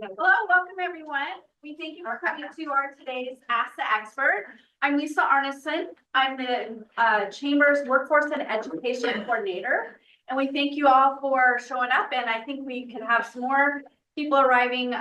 Hello, welcome everyone. We thank you for coming to our today's Ask the Expert. I'm Lisa Arneson. I'm the Chamber's Workforce and Education Coordinator. And we thank you all for showing up. And I think we can have some more people arriving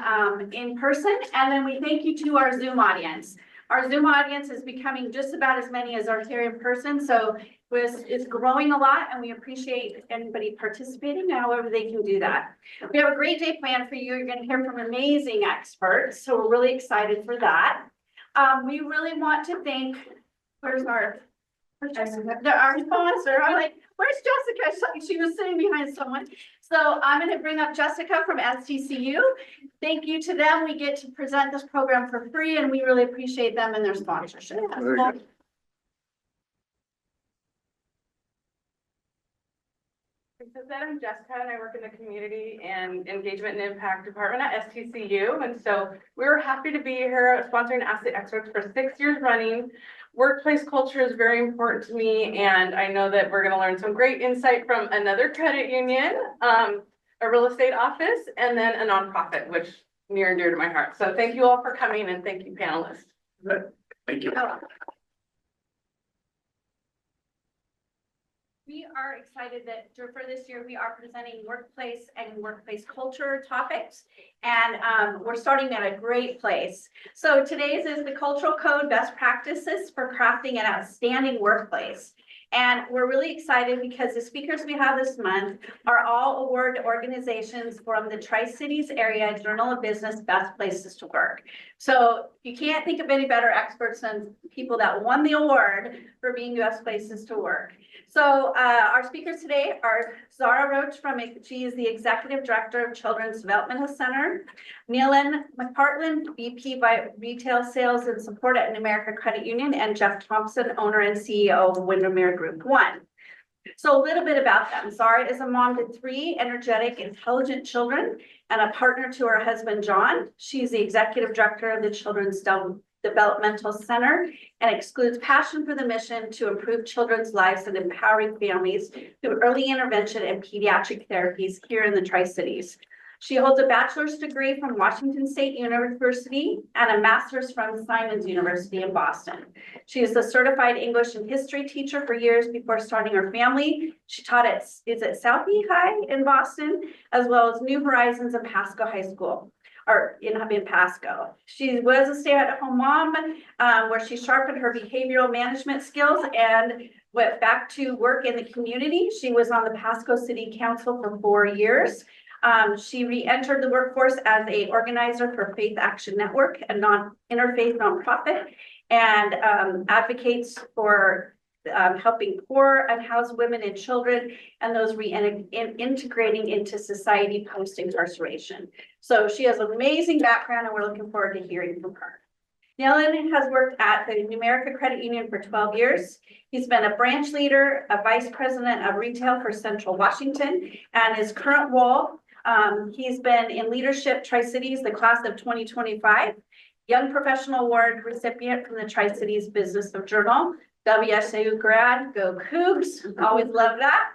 in person. And then we thank you to our Zoom audience. Our Zoom audience is becoming just about as many as our here in person. So it's growing a lot, and we appreciate anybody participating however they can do that. We have a great day planned for you. You're going to hear from amazing experts, so we're really excited for that. We really want to thank, where's our sponsor? I'm like, where's Jessica? She was sitting behind someone. So I'm going to bring up Jessica from STCU. Thank you to them. We get to present this program for free, and we really appreciate them and their sponsorship. I'm Jessica, and I work in the Community and Engagement and Impact Department at STCU. And so we were happy to be here sponsoring Ask the Experts for 6 years running. Workplace culture is very important to me, and I know that we're going to learn some great insight from another credit union, a real estate office, and then a nonprofit, which near and dear to my heart. So thank you all for coming, and thank you, panelists. Thank you. We are excited that for this year, we are presenting workplace and workplace culture topics, and we're starting at a great place. So today's is the Cultural Code Best Practices for Crafting an Outstanding Workplace. And we're really excited because the speakers we have this month are all award organizations from the Tri-Cities Area Journal of Business Best Places to Work. So you can't think of any better experts than people that won the award for being best places to work. So our speakers today are Zahra Roach she is the Executive Director of Children's Developmental Center, Neilan McPartland, VP by Retail Sales and Support at Numerica Credit Union, and Jeff Thompson, owner and CEO of Windermere Group 1. So a little bit about them. Zahra is a mom to 3 energetic, intelligent children and a partner to her husband, John. She's the Executive Director of the Children's Developmental Center and excludes passion for the mission to improve children's lives and empowering families through early intervention and pediatric therapies here in the Tri-Cities. She holds a bachelor's degree from Washington State University and a master's from Simon's University in Boston. She is a certified English and history teacher for years before starting her family. She taught at Southie High in Boston, as well as New Horizons and Pasco High School. Or in Pasco. She was a stay-at-home mom where she sharpened her behavioral management skills and went back to work in the community. She was on the Pasco City Council for 4 years. She re-entered the workforce as an organizer for Faith Action Network, a interfaith nonprofit, and advocates for helping poor, unhoused women and children, and those integrating into society post-incarceration. So she has an amazing background, and we're looking forward to hearing from her. Neilan has worked at the Numerica Credit Union for 12 years. He's been a branch leader, a vice president of retail for Central Washington, and his current role, he's been in leadership Tri-Cities, the class of 2025, Young Professional Award recipient from the Tri-Cities Business of Journal, WSU grad, go Cougs, always love that.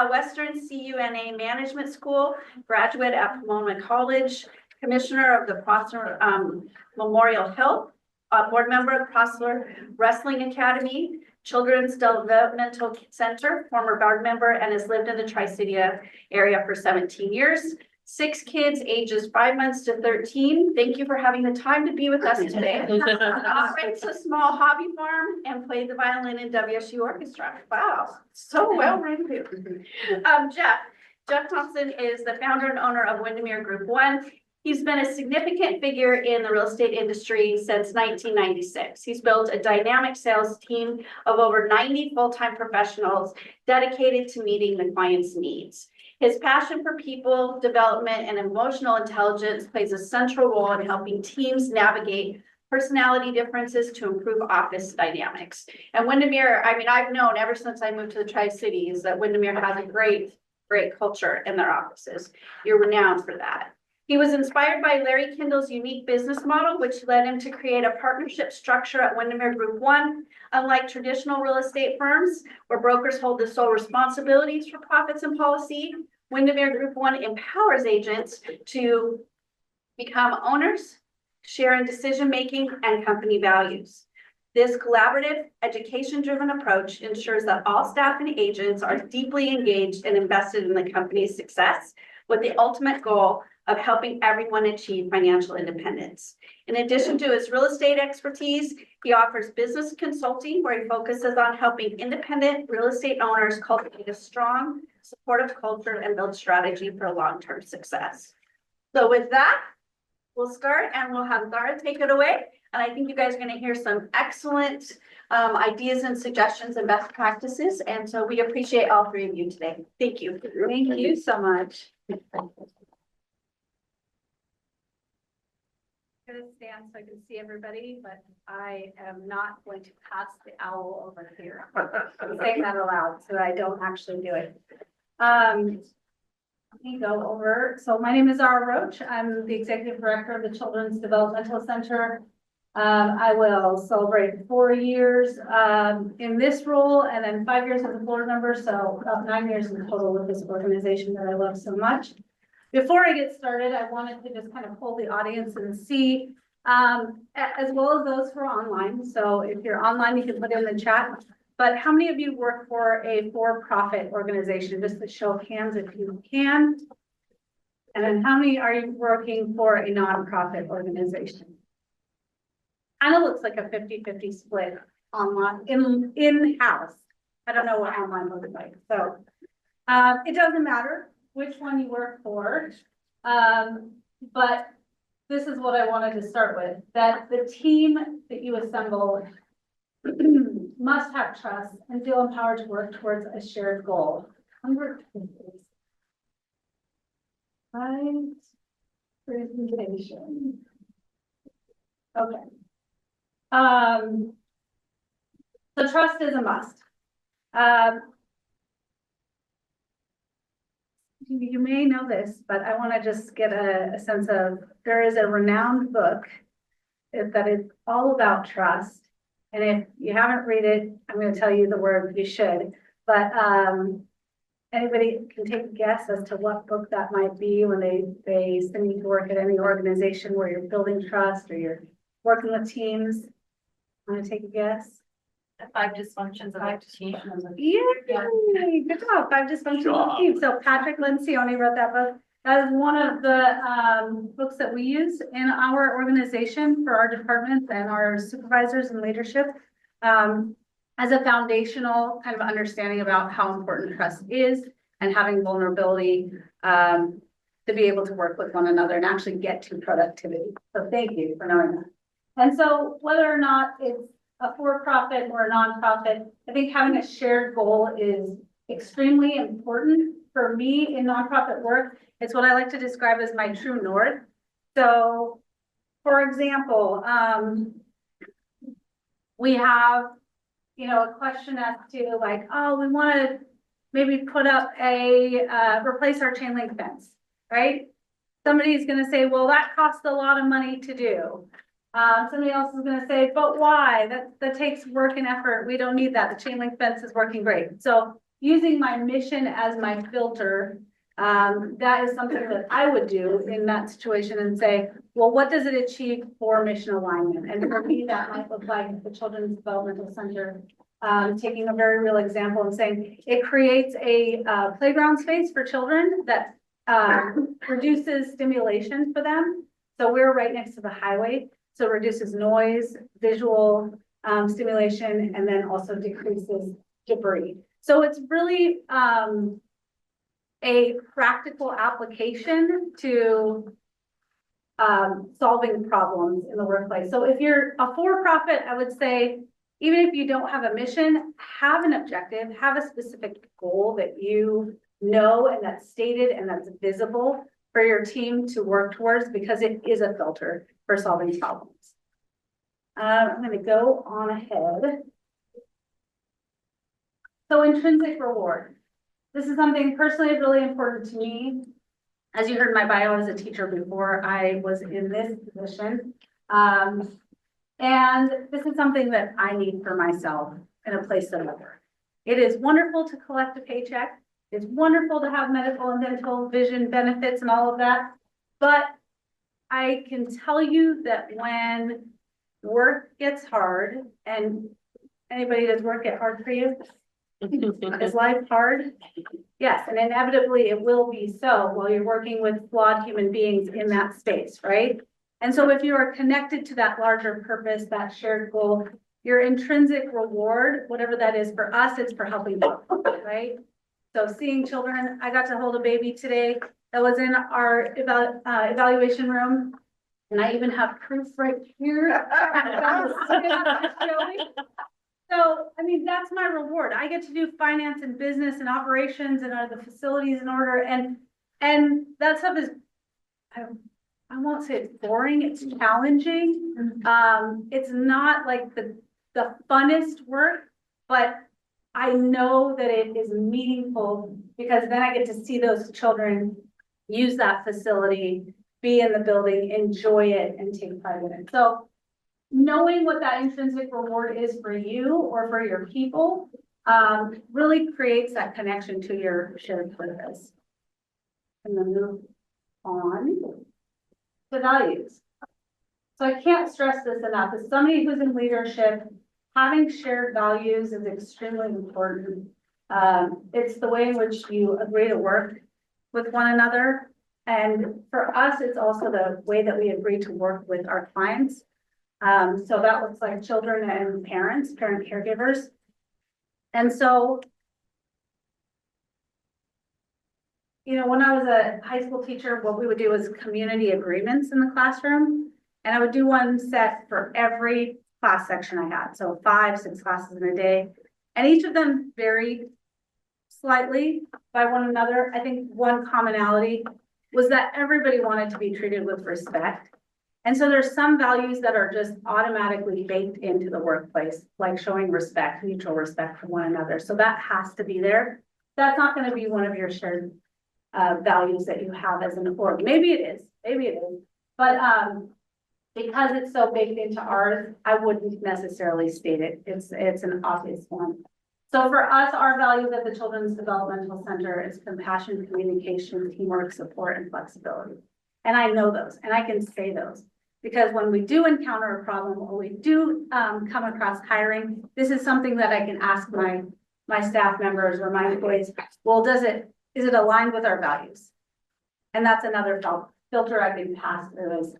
Western CUNA Management School, graduate at Pomona College, commissioner of the Prosser Memorial Health, board member of Prosser Wrestling Academy, Children's Developmental Center, former board member, and has lived in the Tri-City area for 17 years. 6 kids, ages 5 months to 13. Thank you for having the time to be with us today. Operates a small hobby farm and played the violin in WSU Orchestra. Wow, so well rounded. Jeff Thompson is the founder and owner of Windermere Group 1. He's been a significant figure in the real estate industry since 1996. He's built a dynamic sales team of over 90 full-time professionals dedicated to meeting the client's needs. His passion for people development and emotional intelligence plays a central role in helping teams navigate personality differences to improve office dynamics. And Windermere, I mean, I've known ever since I moved to the Tri-Cities that Windermere has a great culture in their offices. You're renowned for that. He was inspired by Larry Kindle's unique business model, which led him to create a partnership structure at Windermere Group 1. Unlike traditional real estate firms, where brokers hold the sole responsibilities for profits and policy, Windermere Group 1 empowers agents to become owners, share in decision-making and company values. This collaborative, education-driven approach ensures that all staff and agents are deeply engaged and invested in the company's success, with the ultimate goal of helping everyone achieve financial independence. In addition to his real estate expertise, he offers business consulting where he focuses on helping independent real estate owners cultivate a strong, supportive culture and build strategy for long-term success. So with that, we'll start and we'll have Zahra take it away. And I think you guys are going to hear some excellent ideas and suggestions and best practices. And so we appreciate all three of you today. Thank you. Thank you so much. I'm gonna stand so I can see everybody, but I am not going to pass the owl over here. I'm saying that aloud so I don't actually do it. Let me go over. So my name is Zahra Roach. I'm the Executive Director of the Children's Developmental Center. I will celebrate 4 years in this role and then 5 years as a board member. So about 9 years in total with this organization that I love so much. Before I get started, I wanted to just kind of poll the audience and see, as well as those who are online. So if you're online, you can put in the chat. But how many of you work for a for-profit organization? Just a show of hands if you can. And then how many are you working for a nonprofit organization? Kind of looks like a 50-50 split online, in-house. I don't know what online looks like. So it doesn't matter which one you work for. But this is what I wanted to start with, that the team that you assemble must have trust and feel empowered to work towards a shared goal. Presentation. Okay. So trust is a must. You may know this, but I want to just get a sense of, there is a renowned book that is all about trust. And if you haven't read it, I'm going to tell you the word you should, but anybody can take a guess as to what book that might be when they send you to work at any organization where you're building trust or you're working with teams. Want to take a guess? The 5 dysfunctions of a team. Yay, good job. 5 dysfunctions of a team. So Patrick Lencioni wrote that book. That is one of the books that we use in our organization for our departments and our supervisors and leadership as a foundational kind of understanding about how important trust is and having vulnerability to be able to work with one another and actually get to productivity. So thank you for knowing that. And so whether or not it's a for-profit or a nonprofit, I think having a shared goal is extremely important for me in nonprofit work. It's what I like to describe as my true north. So, for example, we have, a question as to like, oh, we want to maybe put up replace our chain link fence, right? Somebody's going to say, well, that costs a lot of money to do. Somebody else is going to say, but why? That takes work and effort. We don't need that. The chain link fence is working great. So using my mission as my filter, that is something that I would do in that situation and say, well, what does it achieve for mission alignment? And for me, that might look like the Children's Developmental Center, taking a very real example and saying it creates a playground space for children that reduces stimulation for them. So we're right next to the highway. So it reduces noise, visual stimulation, and then also decreases debris. So it's really a practical application to solving problems in the workplace. So if you're a for-profit, I would say, even if you don't have a mission, have an objective, have a specific goal that you know and that's stated and that's visible for your team to work towards, because it is a filter for solving problems. I'm going to go on ahead. So intrinsic reward. This is something personally really important to me. As you heard my bio as a teacher before, I was in this position. And this is something that I need for myself in a place that I work. It is wonderful to collect a paycheck. It's wonderful to have medical and dental vision benefits and all of that. But I can tell you that when work gets hard, and anybody, does work get hard for you? Is life hard? Yes, and inevitably it will be so while you're working with flawed human beings in that space, right? And so if you are connected to that larger purpose, that shared goal, your intrinsic reward, whatever that is, for us, it's for helping them, right? So seeing children, I got to hold a baby today that was in our evaluation room. And I even have proof right here. So, I mean, that's my reward. I get to do finance and business and operations and are the facilities in order, and that stuff is, I won't say it's boring, it's challenging. It's not like the funnest work, but I know that it is meaningful because then I get to see those children use that facility, be in the building, enjoy it, and take pride in it. So knowing what that intrinsic reward is for you or for your people, really creates that connection to your shared purpose. And then move on to values. So I can't stress this enough. As somebody who's in leadership, having shared values is extremely important. It's the way in which you agree to work with one another. And for us, it's also the way that we agree to work with our clients. So that looks like children and parents, parent caregivers. And so, you know, when I was a high school teacher, what we would do is community agreements in the classroom. And I would do one set for every class section I had. So 5, 6 classes in a day. And each of them varied slightly by one another. I think one commonality was that everybody wanted to be treated with respect. And so there's some values that are just automatically baked into the workplace, like showing respect, mutual respect for one another. So that has to be there. That's not going to be one of your shared values that you have as an org. Maybe it is, but because it's so baked into ours, I wouldn't necessarily state it. It's an obvious one. So for us, our values at the Children's Developmental Center is compassion, communication, teamwork, support, and flexibility. And I know those, and I can say those. Because when we do encounter a problem or we do come across hiring, this is something that I can ask my staff members or my employees, well, is it aligned with our values? And that's another filter I can pass through is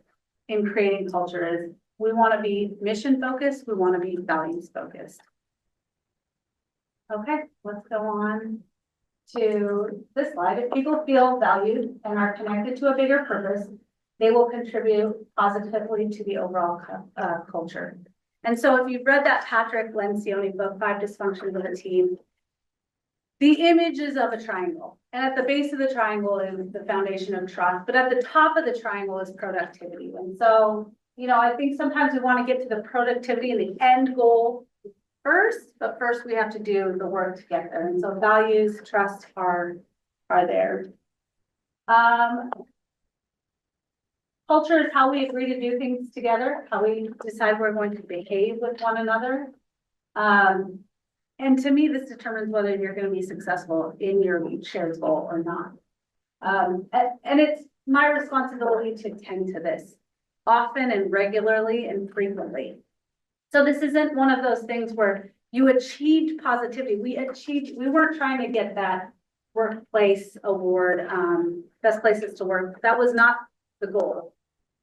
in creating culture is we want to be mission focused, we want to be values focused. Okay, let's go on to this slide. If people feel valued and are connected to a bigger purpose, they will contribute positively to the overall culture. And so if you've read that Patrick Lencioni book, 5 Dysfunctions of a Team, the image is of a triangle. And at the base of the triangle is the foundation of trust, but at the top of the triangle is productivity. And so, you know, I think sometimes we want to get to the productivity and the end goal first, but first we have to do the work to get there. And so values, trust are there. Culture is how we agree to do things together, how we decide we're going to behave with one another. And to me, this determines whether you're going to be successful in your shared goal or not. And it's my responsibility to tend to this often and regularly and frequently. So this isn't one of those things where you achieved positivity. We weren't trying to get that workplace award, best places to work. That was not the goal.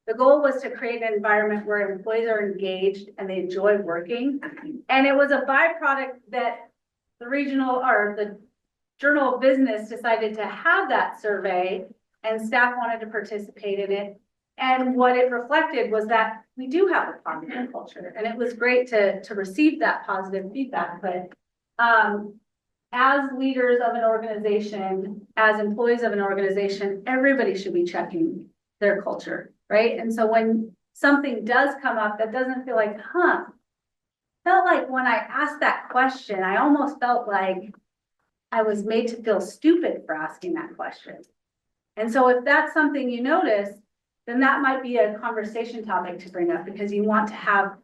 The goal was to create an environment where employees are engaged and they enjoy working. And it was a byproduct that the regional or the Journal of Business decided to have that survey and staff wanted to participate in it. And what it reflected was that we do have a positive culture, and it was great to receive that positive feedback. But as leaders of an organization, as employees of an organization, everybody should be checking their culture, right? And so when something does come up that doesn't feel like, felt like when I asked that question, I almost felt like I was made to feel stupid for asking that question. And so if that's something you notice, then that might be a conversation topic to bring up because you want to have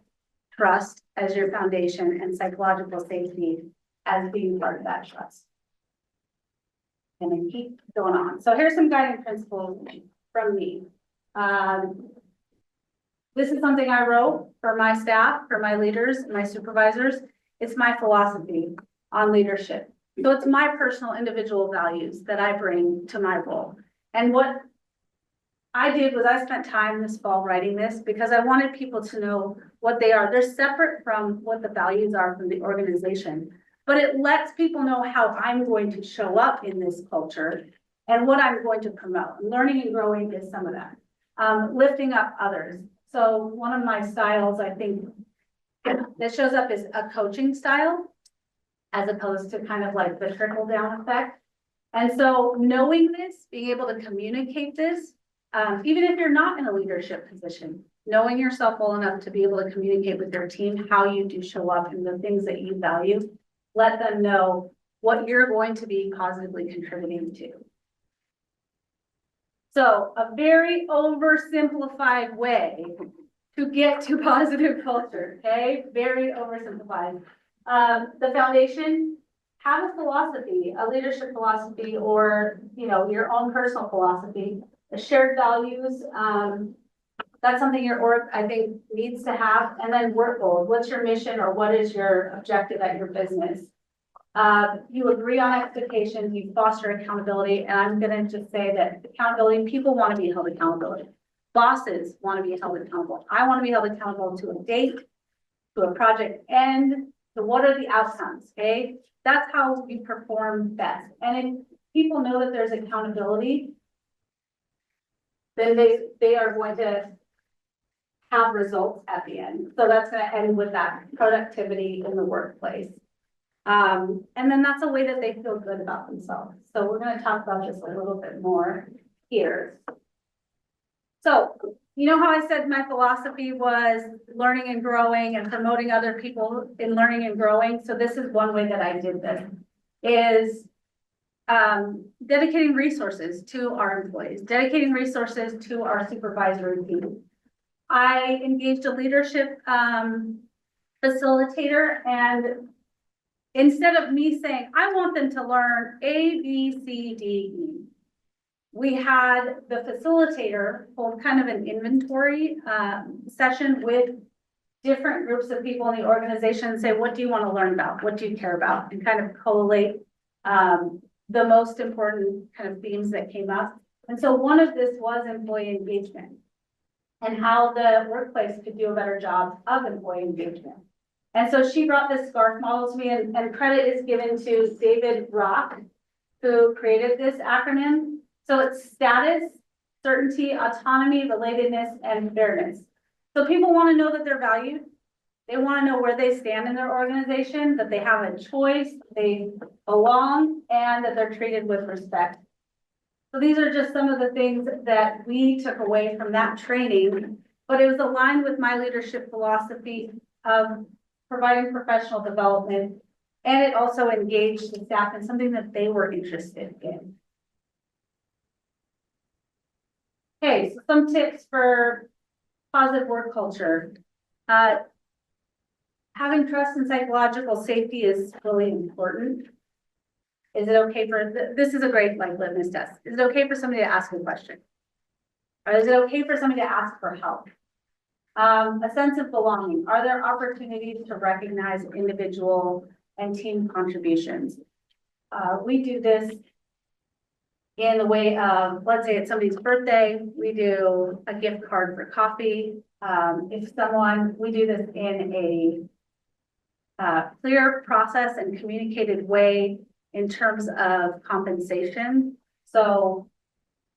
trust as your foundation and psychological safety as being part of that trust. And then keep going on. So here's some guiding principles from me. This is something I wrote for my staff, for my leaders, and my supervisors. It's my philosophy on leadership. So it's my personal individual values that I bring to my role. And what I did was I spent time this fall writing this because I wanted people to know what they are. They're separate from what the values are from the organization, but it lets people know how I'm going to show up in this culture and what I'm going to promote. Learning and growing is some of that. Lifting up others. So one of my styles, I think, that shows up is a coaching style, as opposed to kind of like the trickle down effect. And so knowing this, being able to communicate this, even if you're not in a leadership position, knowing yourself well enough to be able to communicate with your team how you do show up and the things that you value, let them know what you're going to be positively contributing to. So a very oversimplified way to get to positive culture, okay? Very oversimplified. The foundation, have a philosophy, a leadership philosophy, or, you know, your own personal philosophy, the shared values. That's something your org, I think, needs to have. And then work goals. What's your mission or what is your objective at your business? You agree on expectations, you foster accountability, and I'm gonna just say that accountability, people want to be held accountable. Bosses want to be held accountable. I want to be held accountable to a date, to a project end, to what are the outcomes, okay? That's how we perform best. And if people know that there's accountability, then they are going to have results at the end. So that's going to end with that productivity in the workplace. And then that's a way that they feel good about themselves. So we're going to talk about this a little bit more here. So, you know how I said my philosophy was learning and growing and promoting other people in learning and growing? So this is one way that I did this, is dedicating resources to our employees, dedicating resources to our supervisory team. I engaged a leadership facilitator, and instead of me saying, I want them to learn A, B, C, D, E, we had the facilitator hold kind of an inventory session with different groups of people in the organization and say, what do you want to learn about? What do you care about? And kind of collate the most important kind of themes that came up. And so one of this was employee engagement and how the workplace could do a better job of employee engagement. And so she brought this SCARF model to me, and credit is given to David Rock, who created this acronym. So it's status, certainty, autonomy, relatedness, and fairness. So people want to know that they're valued. They want to know where they stand in their organization, that they have a choice, they belong, and that they're treated with respect. So these are just some of the things that we took away from that training, but it was aligned with my leadership philosophy of providing professional development, and it also engaged the staff in something that they were interested in. Okay, so some tips for positive work culture. Having trust and psychological safety is really important. Is it okay for, this is a great like litmus test. Is it okay for somebody to ask a question? Or is it okay for somebody to ask for help? A sense of belonging. Are there opportunities to recognize individual and team contributions? We do this in the way of, let's say it's somebody's birthday, we do a gift card for coffee. If someone, we do this in a clear process and communicated way in terms of compensation. So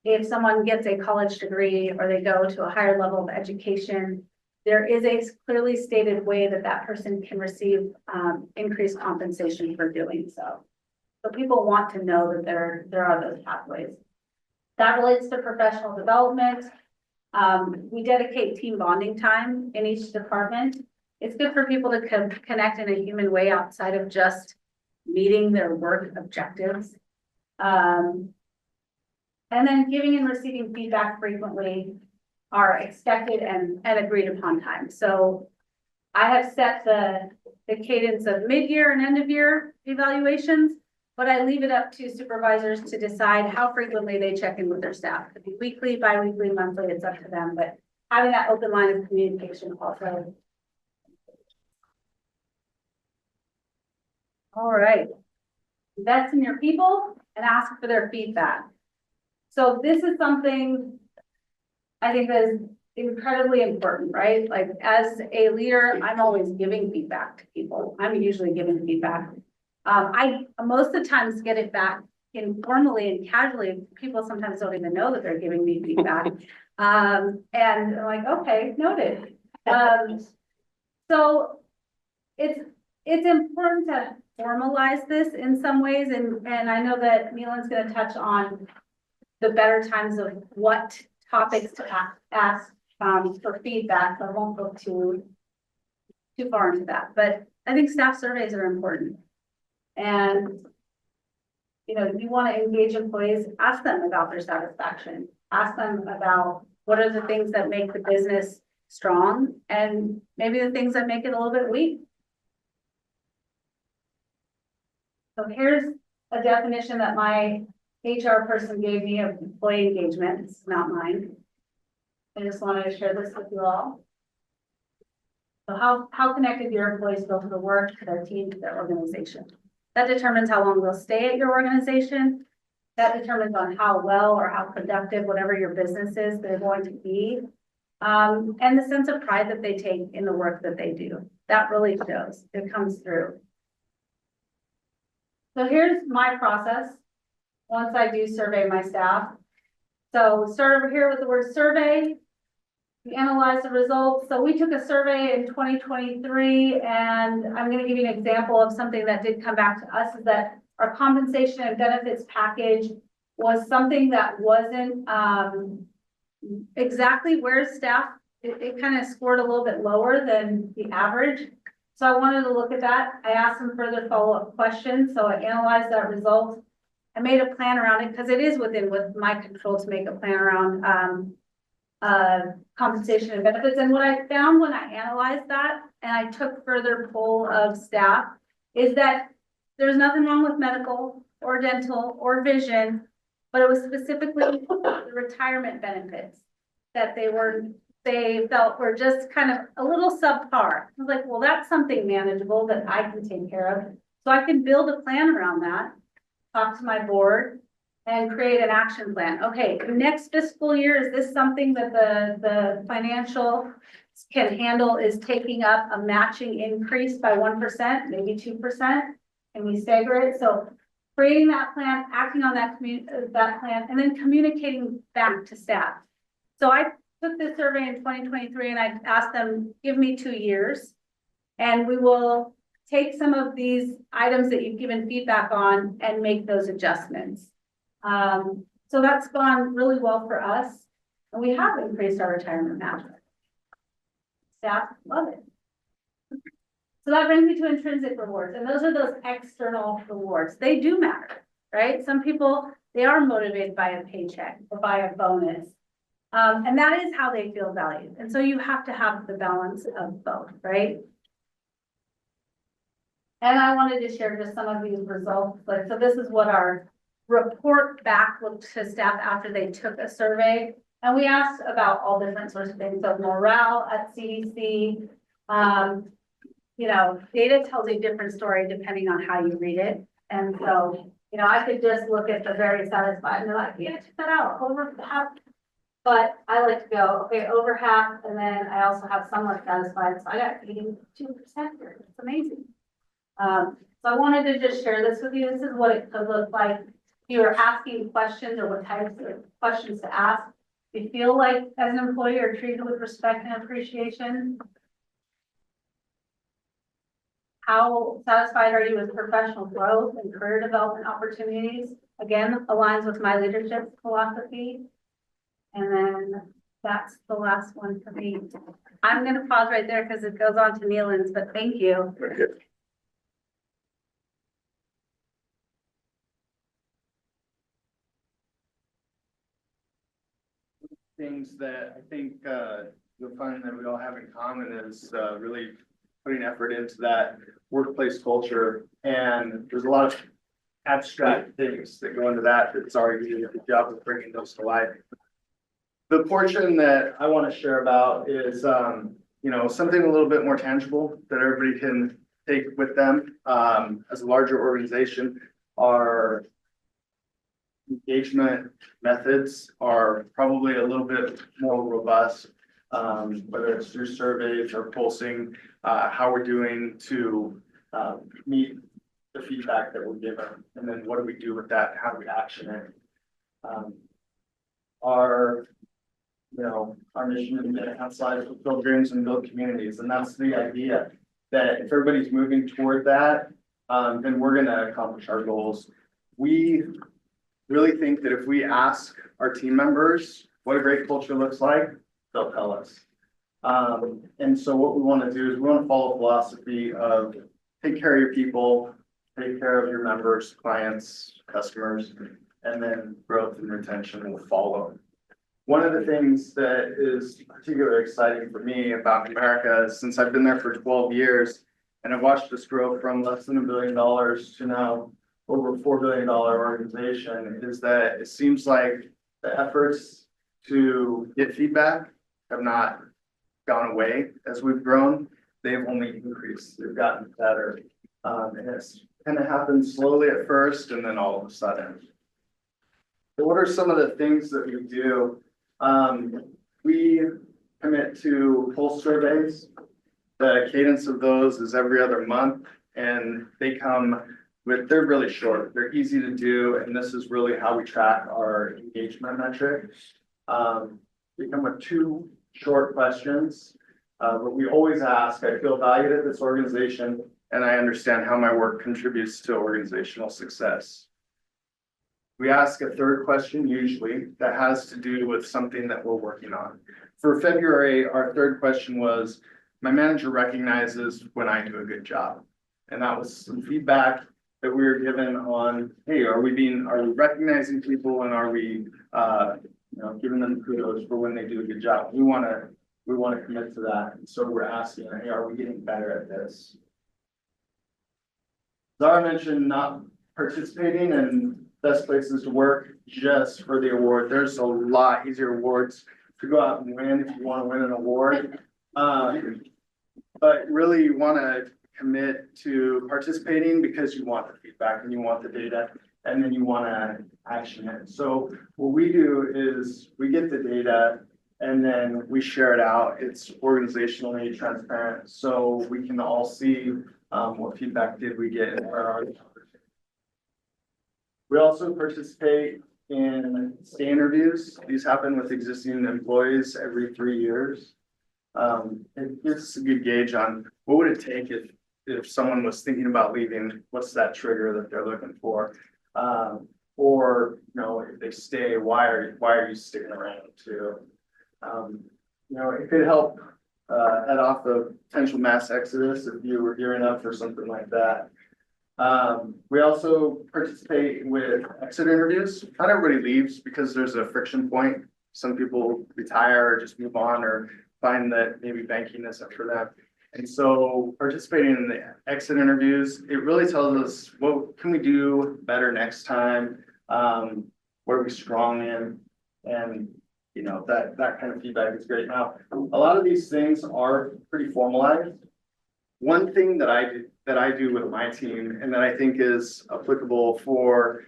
if someone gets a college degree or they go to a higher level of education, there is a clearly stated way that that person can receive increased compensation for doing so. So people want to know that there are those pathways. That relates to professional development. We dedicate team bonding time in each department. It's good for people to connect in a human way outside of just meeting their work objectives. And then giving and receiving feedback frequently are expected and agreed upon time. So I have set the cadence of mid-year and end of year evaluations. but I leave it up to supervisors to decide how frequently they check in with their staff. It could be weekly, bi-weekly, monthly, it's up to them, but having that open line of communication also. All right. Invest in your people and ask for their feedback. So this is something I think that is incredibly important, right? Like as a leader, I'm always giving feedback to people. I'm usually giving feedback. I most of the times get it back informally and casually. People sometimes don't even know that they're giving me feedback. And I'm like, okay, noted. So it's important to formalize this in some ways. And I know that Neilan's going to touch on the better times of what topics to ask for feedback. So I won't go too far into that, but I think staff surveys are important. And, you know, you want to engage employees, ask them about their satisfaction, ask them about what are the things that make the business strong and maybe the things that make it a little bit weak. So here's a definition that my HR person gave me of employee engagement. It's not mine. I just wanted to share this with you all. So how connected your employees feel to the work, to their team, to their organization. That determines how long they'll stay at your organization. That determines on how well or how productive, whatever your business is, they're going to be. And the sense of pride that they take in the work that they do. That really shows. It comes through. So here's my process once I do survey my staff. So start over here with the word survey. We analyze the results. So we took a survey in 2023, and I'm going to give you an example of something that did come back to us, is that our compensation and benefits package was something that wasn't exactly where staff, it kind of scored a little bit lower than the average. So I wanted to look at that. I asked some further follow-up questions. So I analyzed that result. I made a plan around it because it is with my control to make a plan around compensation and benefits. And what I found when I analyzed that and I took further poll of staff is that there's nothing wrong with medical or dental or vision, but it was specifically the retirement benefits that they felt were just kind of a little subpar. I was like, well, that's something manageable that I can take care of. So I can build a plan around that, talk to my board, and create an action plan. Okay, next fiscal year, is this something that the financial can handle, is taking up a matching increase by 1%, maybe 2%, and we stagger it. So creating that plan, acting on that plan, and then communicating back to staff. So I took this survey in 2023 and I asked them, give me 2 years, and we will take some of these items that you've given feedback on and make those adjustments. So that's gone really well for us, and we have increased our retirement match. Staff love it. So that brings me to intrinsic rewards, and those are those external rewards. They do matter, right? Some people, they are motivated by a paycheck or by a bonus, and that is how they feel valued. And so you have to have the balance of both, right? And I wanted to share just some of these results. Like, so this is what our report back to staff after they took a survey. And we asked about all different sorts of things, of morale at CDC. You know, data tells a different story depending on how you read it. And so, you know, I could just look at the very satisfied and they're like, yeah, check that out, over half. But I like to go, okay, over half. And then I also have somewhat satisfied. So I got 82% here. It's amazing. So I wanted to just share this with you. This is what it could look like if you are asking questions, or what types of questions to ask. You feel like as an employee are treated with respect and appreciation. How satisfied are you with professional growth and career development opportunities? Again, aligns with my leadership philosophy. And then that's the last one for me. I'm going to pause right there because it goes on to Neilan's, but thank you. Very good. Things that I think you'll find that we all have in common is really putting effort into that workplace culture. And there's a lot of abstract things that go into that. It's already doing a good job of bringing those to life. The portion that I want to share about is, something a little bit more tangible that everybody can take with them. As a larger organization, our engagement methods are probably a little bit more robust, whether it's through surveys or pulsing, how we're doing to meet the feedback that we're given, and then what do we do with that? How do we action it? Our mission is to outside of build dreams and build communities, and that's the idea that if everybody's moving toward that, then we're going to accomplish our goals. We really think that if we ask our team members what a great culture looks like, they'll tell us. And so what we want to do is we want to follow a philosophy of take care of your people, take care of your members, clients, customers, and then growth and retention will follow. One of the things that is particularly exciting for me about Numerica is since I've been there for 12 years and I've watched us grow from less than $1 billion to now over $4 billion organization, is that it seems like the efforts to get feedback have not gone away as we've grown. They've only increased. They've gotten better. And it's kind of happened slowly at first and then all of a sudden. So what are some of the things that we do? We commit to pulse surveys. The cadence of those is every other month, and they come with, they're really short, they're easy to do, and this is really how we track our engagement metrics. We come with 2 short questions, but we always ask, I feel valued at this organization, and I understand how my work contributes to organizational success. We ask a 3rd question usually that has to do with something that we're working on. For February, our 3rd question was, my manager recognizes when I do a good job. And that was some feedback that we were given on, hey, are we recognizing people, and are we giving them kudos for when they do a good job? We want to commit to that. And so we're asking, hey, are we getting better at this? Zahra mentioned not participating in best places to work just for the award. There's a lot easier awards to go out and win if you want to win an award. But really you want to commit to participating because you want the feedback and you want the data, and then you want to action it. So what we do is we get the data and then we share it out. It's organizationally transparent, so we can all see what feedback did we get and where are the opportunities. We also participate in stay interviews. These happen with existing employees every 3 years. It gives us a good gauge on what would it take if someone was thinking about leaving, what's that trigger that they're looking for? Or if they stay, why are you sticking around too? It could help head off the potential mass exodus if you were gearing up for something like that. We also participate with exit interviews. Not everybody leaves because there's a friction point. Some people retire or just move on or find that maybe banking isn't for them. And so participating in the exit interviews, it really tells us what can we do better next time, what are we strong in, and that kind of feedback is great. Now, a lot of these things are pretty formalized. One thing that I do with my team and that I think is applicable for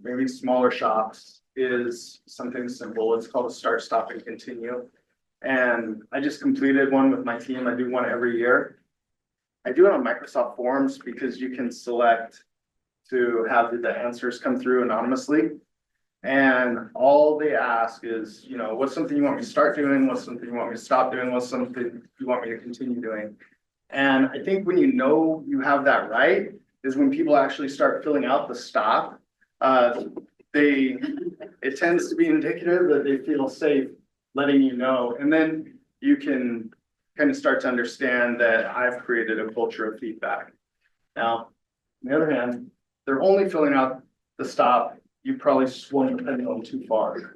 maybe smaller shops is something simple. It's called a start, stop, and continue. And I just completed one with my team. I do one every year. I do it on Microsoft Forms because you can select to have the answers come through anonymously. And all they ask is, what's something you want me to start doing? What's something you want me to stop doing? What's something you want me to continue doing? And I think when you have that right, is when people actually start filling out the stop. It tends to be indicative that they feel safe letting you know. And then you can kind of start to understand that I've created a culture of feedback. Now, on the other hand, they're only filling out the stop. You probably swung the pendulum too far.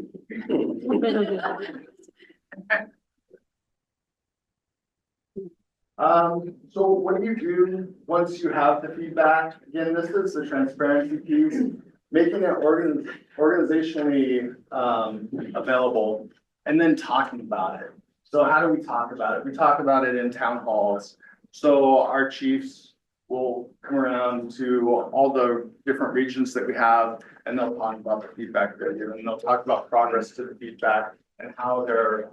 So what do you do once you have the feedback? Again, this is the transparency piece, making it organizationally, available and then talking about it. So how do we talk about it? We talk about it in town halls. So our chiefs will come around to all the different regions that we have and they'll talk about the feedback they're giving. They'll talk about progress to the feedback and how they're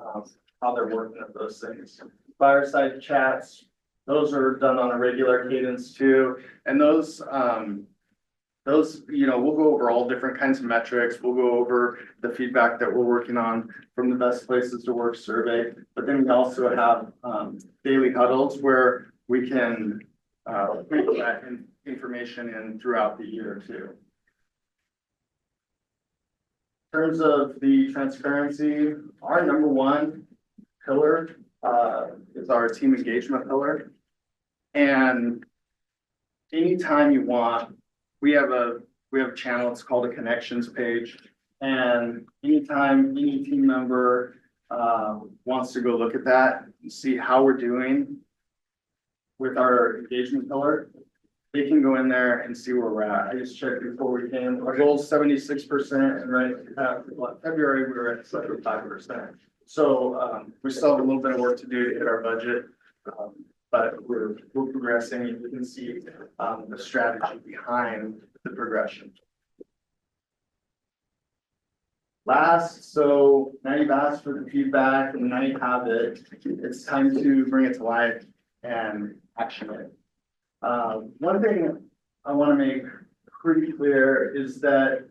working at those things. Fireside chats, those are done on a regular cadence too. And those, you know, we'll go over all different kinds of metrics. We'll go over the feedback that we're working on from the best places to work survey. But then we also have daily huddles where we can put that information in throughout the year too. In terms of the transparency, our number one pillar is our team engagement pillar. And anytime you want, we have a channel, it's called a connections page. And anytime any team member wants to go look at that and see how we're doing with our engagement pillar, they can go in there and see where we're at. I just checked before we came. Our goal is 76%, and right at February, we were at 75%. So we still have a little bit of work to do to hit our budget, but we're progressing. You can see the strategy behind the progression. Last, so now you've asked for the feedback, and now you have it. It's time to bring it to life and action it. One thing I want to make pretty clear is that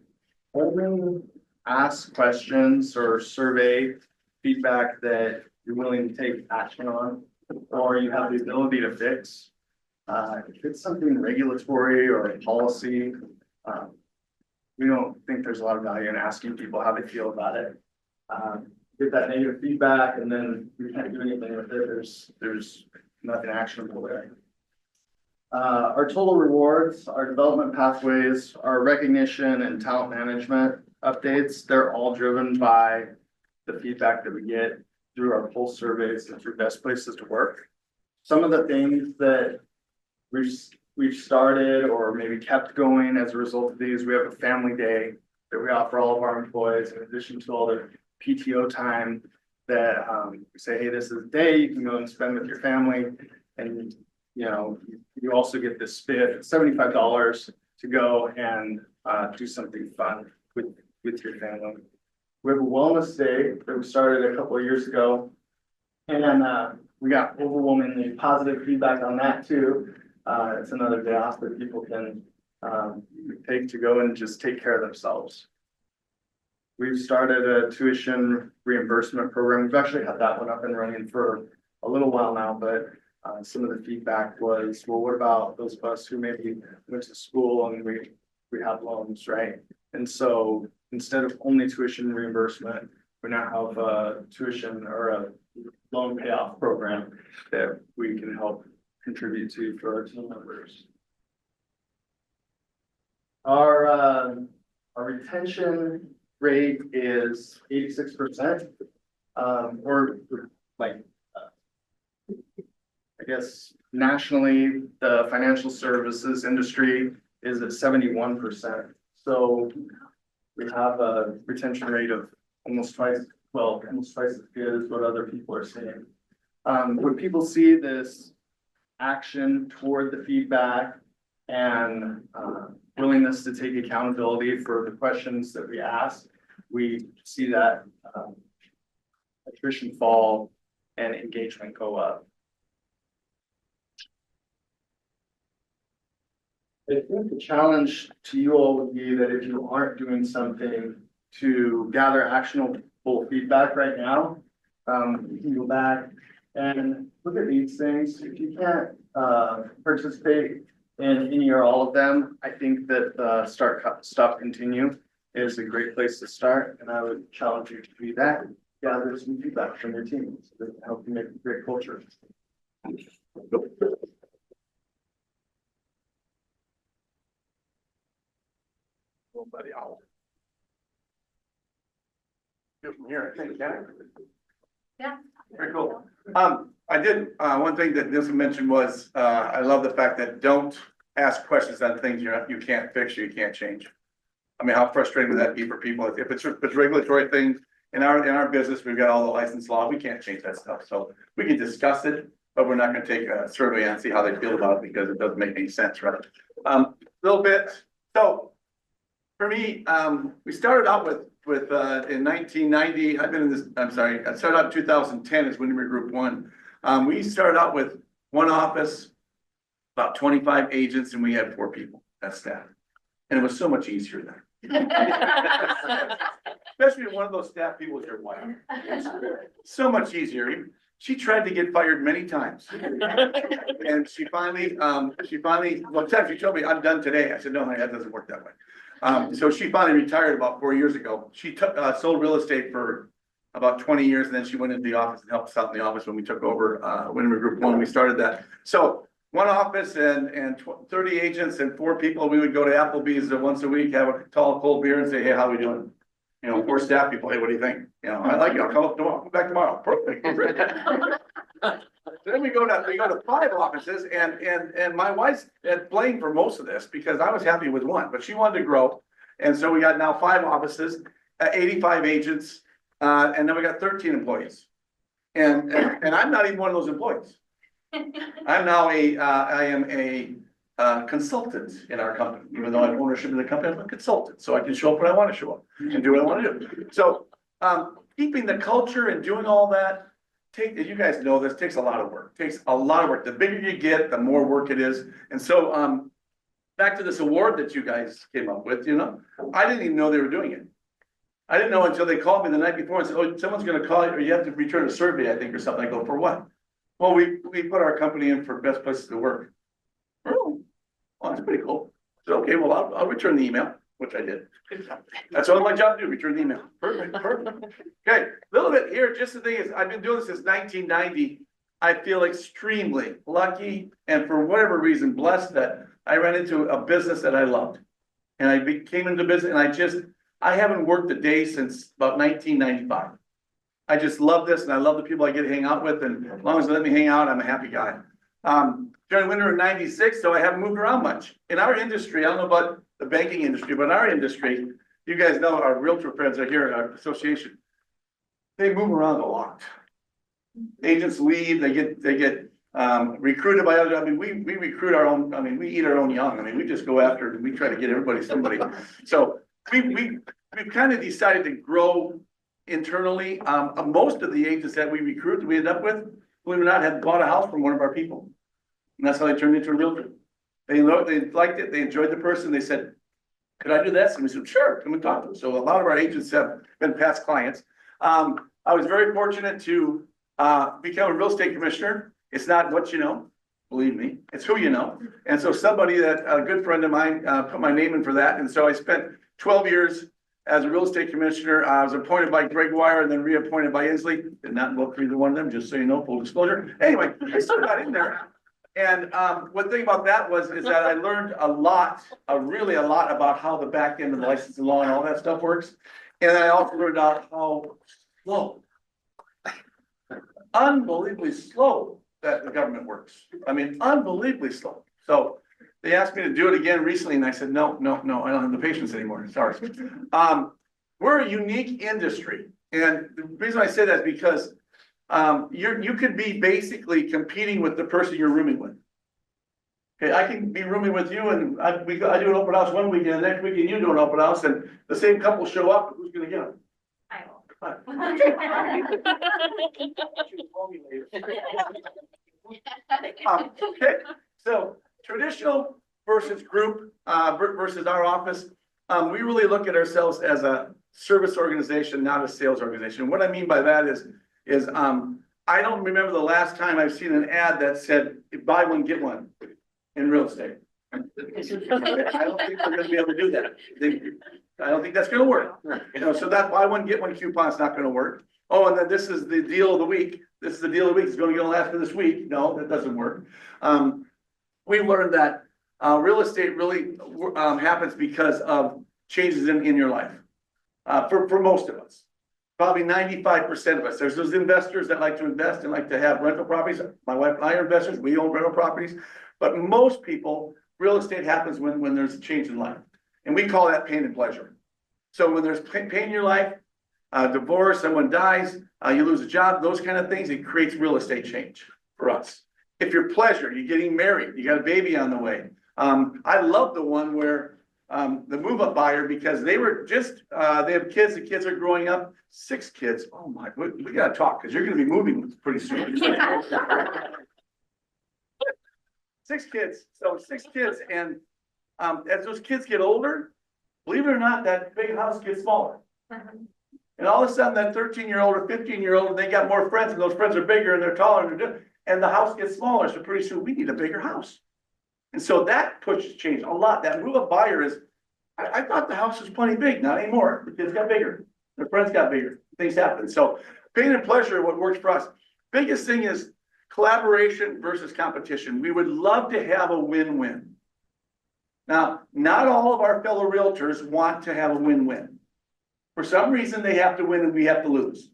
only ask questions or survey feedback that you're willing to take action on, or you have the ability to fix. If it's something regulatory or a policy, we don't think there's a lot of value in asking people how they feel about it. Get that negative feedback and then we can't do anything with it. There's nothing actionable there. Our total rewards, our development pathways, our recognition and talent management updates, they're all driven by the feedback that we get through our pulse surveys and through best places to work. Some of the things that we've started or maybe kept going as a result of these, we have a family day that we offer all of our employees in addition to all the PTO time that we say, hey, this is a day you can go and spend with your family. And you know, you also get this spiff, $75 to go and do something fun with your family. We have a wellness day that we started a couple of years ago. And we got overwhelmingly positive feedback on that too. It's another day off that people can take to go and just take care of themselves. We've started a tuition reimbursement program. We've actually had that one up and running for a little while now, but some of the feedback was, well, what about those of us who maybe went to school and we have loans, right? And so instead of only tuition reimbursement, we now have a tuition or a loan payoff program that we can help contribute to for our team members. Our retention rate is 86%, or like, I guess nationally, the financial services industry is at 71%. So we have a retention rate of almost twice as good as what other people are seeing. When people see this action toward the feedback and willingness to take accountability for the questions that we ask, we see that attrition fall and engagement go up. I think the challenge to you all would be that if you aren't doing something to gather actionable feedback right now, you can go back and look at these things. If you can't participate in any or all of them, I think that start, stop, continue is a great place to start. And I would challenge you to do that. Gather some feedback from your team to help you make a great culture. Oh, buddy, I'll get from here, I think, yeah. Yeah. Very cool. I did, one thing that Nilsson mentioned was, I love the fact that don't ask questions on things you can't fix or you can't change. I mean, how frustrating would that be for people? If it's regulatory things in our business, we've got all the license law, we can't change that stuff. So we can discuss it, but we're not gonna take a survey and see how they feel about it because it doesn't make any sense, right? Little bit, so for me, we started out with in 1990, I've been in this, I started out in 2010 as Windermere Group 1. We started out with one office, about 25 agents, and we had 4 people, that's staff. And it was so much easier then. Especially when one of those staff people was your wife. So much easier. She tried to get fired many times. And she finally, one time she told me, I'm done today. I said, no, honey, that doesn't work that way. So she finally retired about 4 years ago. She sold real estate for about 20 years, and then she went into the office and helped us out in the office when we took over Windermere Group 1. We started that. So one office and 30 agents and 4 people. We would go to Applebee's once a week, have a tall cold beer, and say, hey, how we doing? You know, 4 staff people. Hey, what do you think? You know, I like you. I'll come up tomorrow. Come back tomorrow. Perfect. Then we go to 5 offices, and my wife's at blame for most of this because I was happy with 1, but she wanted to grow, and so we got now 5 offices, 85 agents, and then we got 13 employees, and I'm not even one of those employees. I'm now I am a consultant in our company, even though I have ownership in the company. I'm a consultant, so I can show up when I want to show up and do what I want to do. So keeping the culture and doing all that. You guys know this takes a lot of work. Takes a lot of work. The bigger you get, the more work it is. And so, back to this award that you guys came up with, you know, I didn't even know they were doing it. I didn't know until they called me the night before and said, oh, someone's going to call you, or you have to return a survey, I think, or something. I go, for what? Well, we put our company in for best places to work. Oh, well, that's pretty cool. So, okay, well, I'll return the email, which I did. That's all my job to do, return the email. Perfect. Okay, a little bit here, just the thing is, I've been doing this since 1990. I feel extremely lucky and for whatever reason, blessed that I ran into a business that I loved. And I came into business and I haven't worked a day since about 1995. I just love this and I love the people I get to hang out with, and as long as they let me hang out, I'm a happy guy. During winter in 96, so I haven't moved around much. In our industry, I don't know about the banking industry, but in our industry, you guys know our realtor friends are here in our association. They move around a lot. Agents leave, they get recruited by others. I mean, we recruit our own, I mean, we eat our own young. I mean, we just go after and we try to get everybody somebody. So we've kind of decided to grow internally. Most of the agents that we recruit that we end up with, believe it or not, had bought a house from one of our people. And that's how they turned into a realtor. They liked it, they enjoyed the person, they said, could I do this? And we said, sure, come and talk to them. So a lot of our agents have been past clients. I was very fortunate to become a real estate commissioner. It's not what you know, believe me, it's who you know. And so somebody that, a good friend of mine, put my name in for that. And so I spent 12 years as a real estate commissioner. I was appointed by Gregoire and then reappointed by Inslee. Did not vote for either one of them, just so you know, full disclosure. Anyway, I still got in there. And one thing about that is that I learned a lot, really a lot about how the back end of the licensing law and all that stuff works. And I also learned out how slow, unbelievably slow that the government works. I mean, unbelievably slow. So they asked me to do it again recently, and I said, no, I don't have the patience anymore. Sorry. We're a unique industry. And the reason I say that is because you could be basically competing with the person you're rooming with. Okay, I can be rooming with you, and I do an open house one weekend, the next weekend you do an open house, and the same couple show up. Who's going to get them? I will. Okay, so traditional versus group versus our office. We really look at ourselves as a service organization, not a sales organization. What I mean by that is I don't remember the last time I've seen an ad that said buy one get one in real estate. I don't think they're going to be able to do that. I don't think that's going to work. You know, so that buy one get one coupon is not going to work. Oh, and then this is the deal of the week. This is the deal of the week. It's going to last for this week. No, that doesn't work. We learned that real estate really happens because of changes in your life. For most of us. Probably 95% of us. There's those investors that like to invest and like to have rental properties. My wife and I are investors. We own rental properties. But most people, real estate happens when there's a change in life. And we call that pain and pleasure. So when there's pain in your life, divorce, someone dies, you lose a job, those kind of things, it creates real estate change for us. If you're pleasure, you're getting married, you got a baby on the way. I love the one where the move-up buyer, because they were just, they have kids, the kids are growing up, 6 kids. Oh my, we gotta talk, because you're gonna be moving pretty soon. 6 kids, so 6 kids, and as those kids get older, believe it or not, that big house gets smaller. And all of a sudden, that 13-year-old or 15-year-old, they got more friends, and those friends are bigger and they're taller, and the house gets smaller, so pretty soon we need a bigger house. And so that pushes change a lot. That move-up buyer is, I thought the house was plenty big, not anymore. The kids got bigger, their friends got bigger, things happen. So pain and pleasure are what works for us. Biggest thing is collaboration versus competition. We would love to have a win-win. Now, not all of our fellow realtors want to have a win-win. For some reason, they have to win and we have to lose.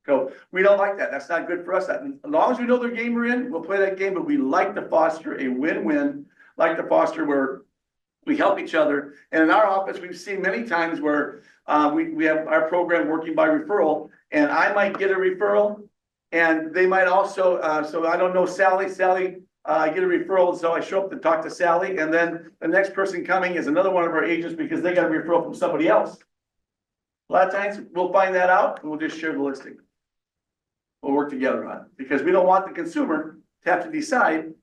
So we don't like that. That's not good for us. As long as we know their game we're in, we'll play that game, but we like to foster a win-win, like to foster where we help each other. And in our office, we've seen many times where we have our program working by referral, and I might get a referral and they might also, so I don't know Sally, I get a referral, so I show up to talk to Sally, and then the next person coming is another one of our agents because they got a referral from somebody else. A lot of times we'll find that out and we'll just share the listing. We'll work together on it because we don't want the consumer to have to decide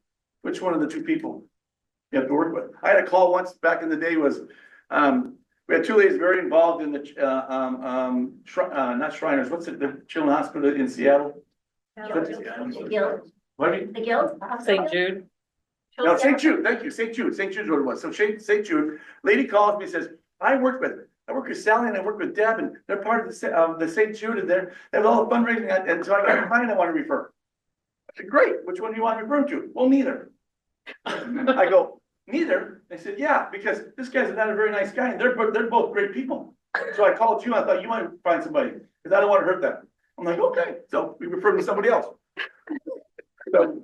which one of the 2 people you have to work with. I had a call once back in the day was, we had 2 ladies very involved in the, not Shriners, what's it, the Children's Hospital in Seattle? The Guild. What do you? The Guild. St. Jude. No, St. Jude, thank you, St. Jude's what it was. So St. Jude, lady calls me and says, I work with Sally and I work with Deb, and they're part of the St. Jude, and they have all the fundraising, and so I got a client I want to refer. I said, great, which one do you want to refer to? Well, neither. I go, neither? They said, yeah, because this guy's not a very nice guy, and they're both great people. So I called you, I thought you might find somebody, because I don't want to hurt them. I'm like, okay, so we refer them to somebody else. So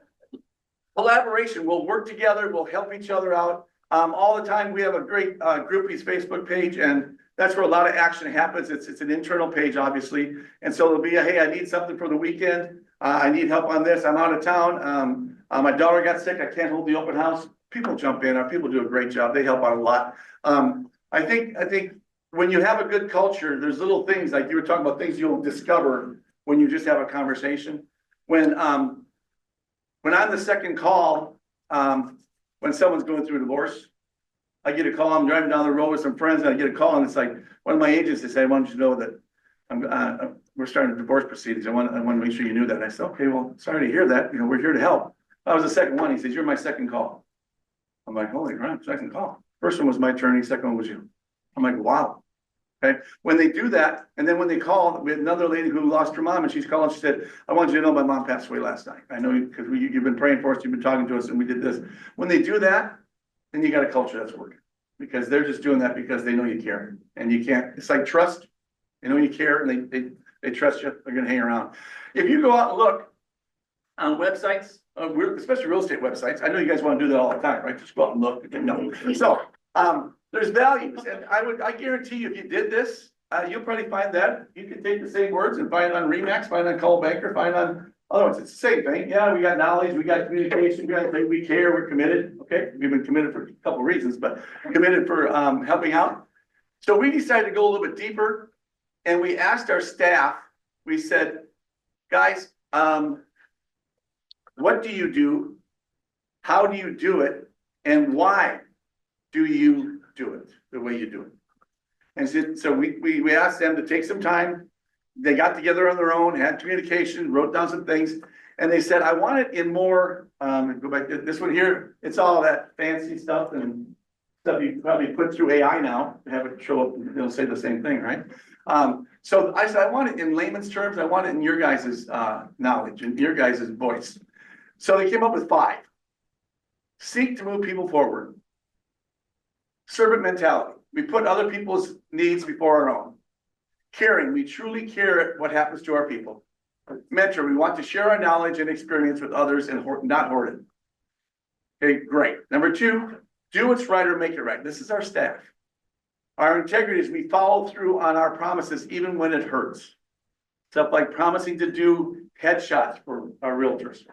collaboration, we'll work together, we'll help each other out. All the time, we have a great groupies Facebook page, and that's where a lot of action happens. It's an internal page, obviously. And so it'll be, hey, I need something for the weekend. I need help on this. I'm out of town. My daughter got sick. I can't hold the open house. People jump in. Our people do a great job. They help out a lot. I think when you have a good culture, there's little things like you were talking about, things you'll discover when you just have a conversation. When I'm the second call, when someone's going through a divorce, I get a call, I'm driving down the road with some friends, and I get a call, and it's like, one of my agents, they say, I want you to know that we're starting divorce proceedings. I want to make sure you knew that. And I said, okay, well, sorry to hear that. We're here to help. I was the second one. He says, you're my second call. I'm like, holy crap, second call. First one was my attorney, second one was you. I'm like, wow. Okay. When they do that, and then when they call, we had another lady who lost her mom, and she's calling, she said, I want you to know my mom passed away last night. I know because you've been praying for us, you've been talking to us, and we did this. When they do that, then you got a culture that's working, because they're just doing that because they know you care, and you can't, it's like trust. They know you care, and they trust you, they're gonna hang around. If you go out and look on websites, especially real estate websites, I know you guys want to do that all the time, right? Just go out and look. No. So there's values, and I guarantee you, if you did this, you'll probably find that you can take the same words and find it on Remax, find it on Call Banker, find it on other ones. It's the same thing. Yeah, we got knowledge, we got communication, we care, we're committed. Okay, we've been committed for a couple of reasons, but committed for helping out. So we decided to go a little bit deeper, and we asked our staff. We said, guys, what do you do? How do you do it? And why do you do it the way you do it? And so we asked them to take some time. They got together on their own, had communication, wrote down some things, and they said, I want it in more, go back to this one here. It's all that fancy stuff and stuff you probably put through AI now to have it show up, and they'll say the same thing, right? So I said, I want it in layman's terms. I want it in your guys' knowledge and your guys' voice. So they came up with 5. Seek to move people forward. Servant mentality. We put other people's needs before our own. Caring, we truly care what happens to our people. Mentor, we want to share our knowledge and experience with others and not hoard it. Okay, great. Number two, do what's right or make it right. This is our staff. Our integrity is we follow through on our promises even when it hurts. Stuff like promising to do headshots for our realtors.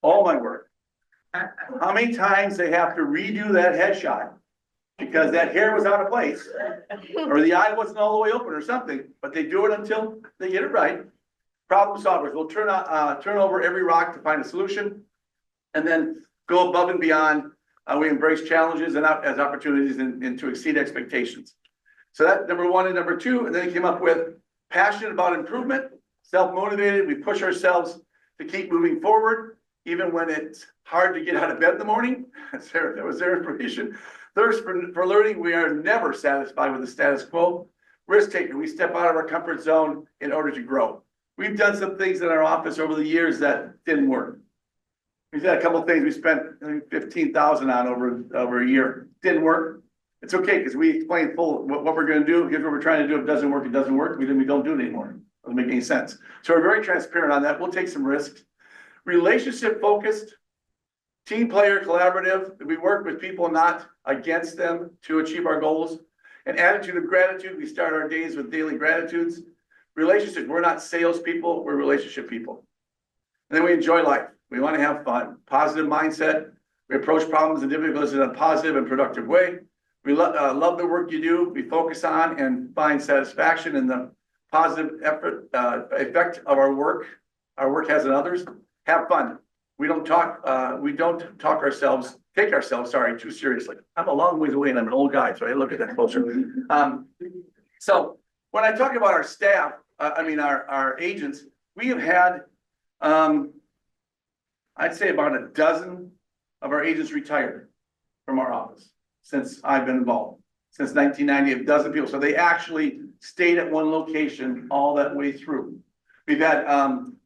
All my work. How many times they have to redo that headshot because that hair was out of place or the eye wasn't all the way open or something, but they do it until they get it right. Problem solvers will turn over every rock to find a solution and then go above and beyond. We embrace challenges and as opportunities and to exceed expectations. So that number one and number two, and then he came up with passionate about improvement, self-motivated. We push ourselves to keep moving forward, even when it's hard to get out of bed in the morning. That was their inspiration. Thirst for learning. We are never satisfied with the status quo. Risk taker. We step out of our comfort zone in order to grow. We've done some things in our office over the years that didn't work. We've had a couple of things we spent $15,000 on over a year. Didn't work. It's okay because we explained full what we're going to do. Here's what we're trying to do. If it doesn't work, it doesn't work. We don't do it anymore. Doesn't make any sense. So we're very transparent on that. We'll take some risks. Relationship focused, team player, collaborative. We work with people, not against them, to achieve our goals. An attitude of gratitude. We start our days with daily gratitudes. Relationships. We're not salespeople. We're relationship people. And then we enjoy life. We want to have fun. Positive mindset. We approach problems and difficulties in a positive and productive way. We love the work you do. We focus on and find satisfaction in the positive effect of our work has on others. Have fun. We don't take ourselves too seriously. I'm a long ways away and I'm an old guy, so I look at that closer. So when I talk about our staff, our agents, we have had, I'd say about a dozen of our agents retired from our office since I've been involved. Since 1990, a dozen people. So they actually stayed at one location all that way through. We have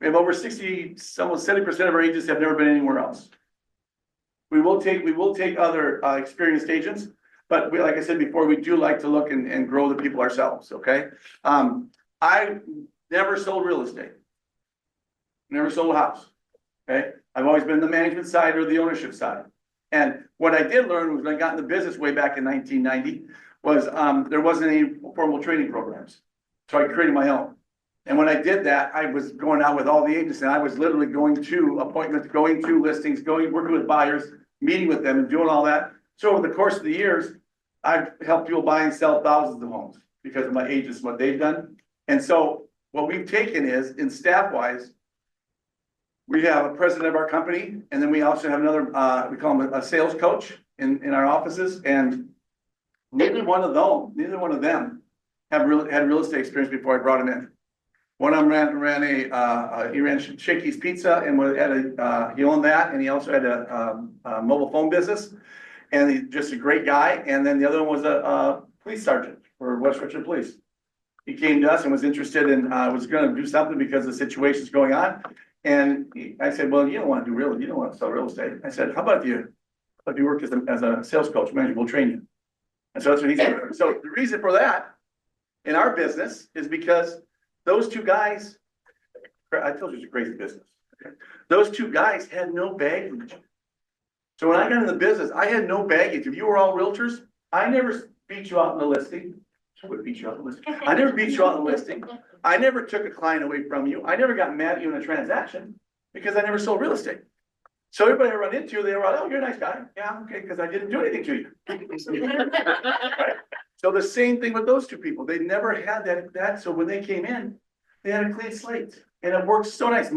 over 60, almost 70% of our agents have never been anywhere else. We will take other experienced agents, but like I said before, we do like to look and grow the people ourselves. Okay. I never sold real estate. Never sold a house. Okay. I've always been the management side or the ownership side. And what I did learn was when I got in the business way back in 1990 was there wasn't any formal training programs. So I created my own. And when I did that, I was going out with all the agents and I was literally going to appointments, going to listings, working with buyers, meeting with them and doing all that. So over the course of the years, I've helped people buy and sell thousands of homes because of my agents, what they've done. And so what we've taken is, in staff-wise, we have a president of our company, and then we also have another, we call him a sales coach in our offices. And neither one of them had real estate experience before I brought him in. One of them he ran Shakey's Pizza and he owned that, and he also had a mobile phone business, and he's just a great guy. And then the other one was a police sergeant for West Richmond Police. He came to us and was interested in was going to do something because the situation's going on. And I said, well, you don't want to sell real estate. I said, how about if you work as a sales coach manager, we'll train you. And so that's what he said. So the reason for that in our business is because those two guys, I told you it's a crazy business. Okay? Those two guys had no baggage. So when I got in the business, I had no baggage. If you were all realtors, I never beat you out in the listing. I would beat you out in the listing. I never beat you out in the listing. I never took a client away from you. I never got mad at you in a transaction because I never sold real estate. So everybody I run into, they were like, oh, you're a nice guy. Yeah, okay, because I didn't do anything to you. Right? So the same thing with those two people. They never had that. So when they came in, they had a clean slate. And it worked so nice.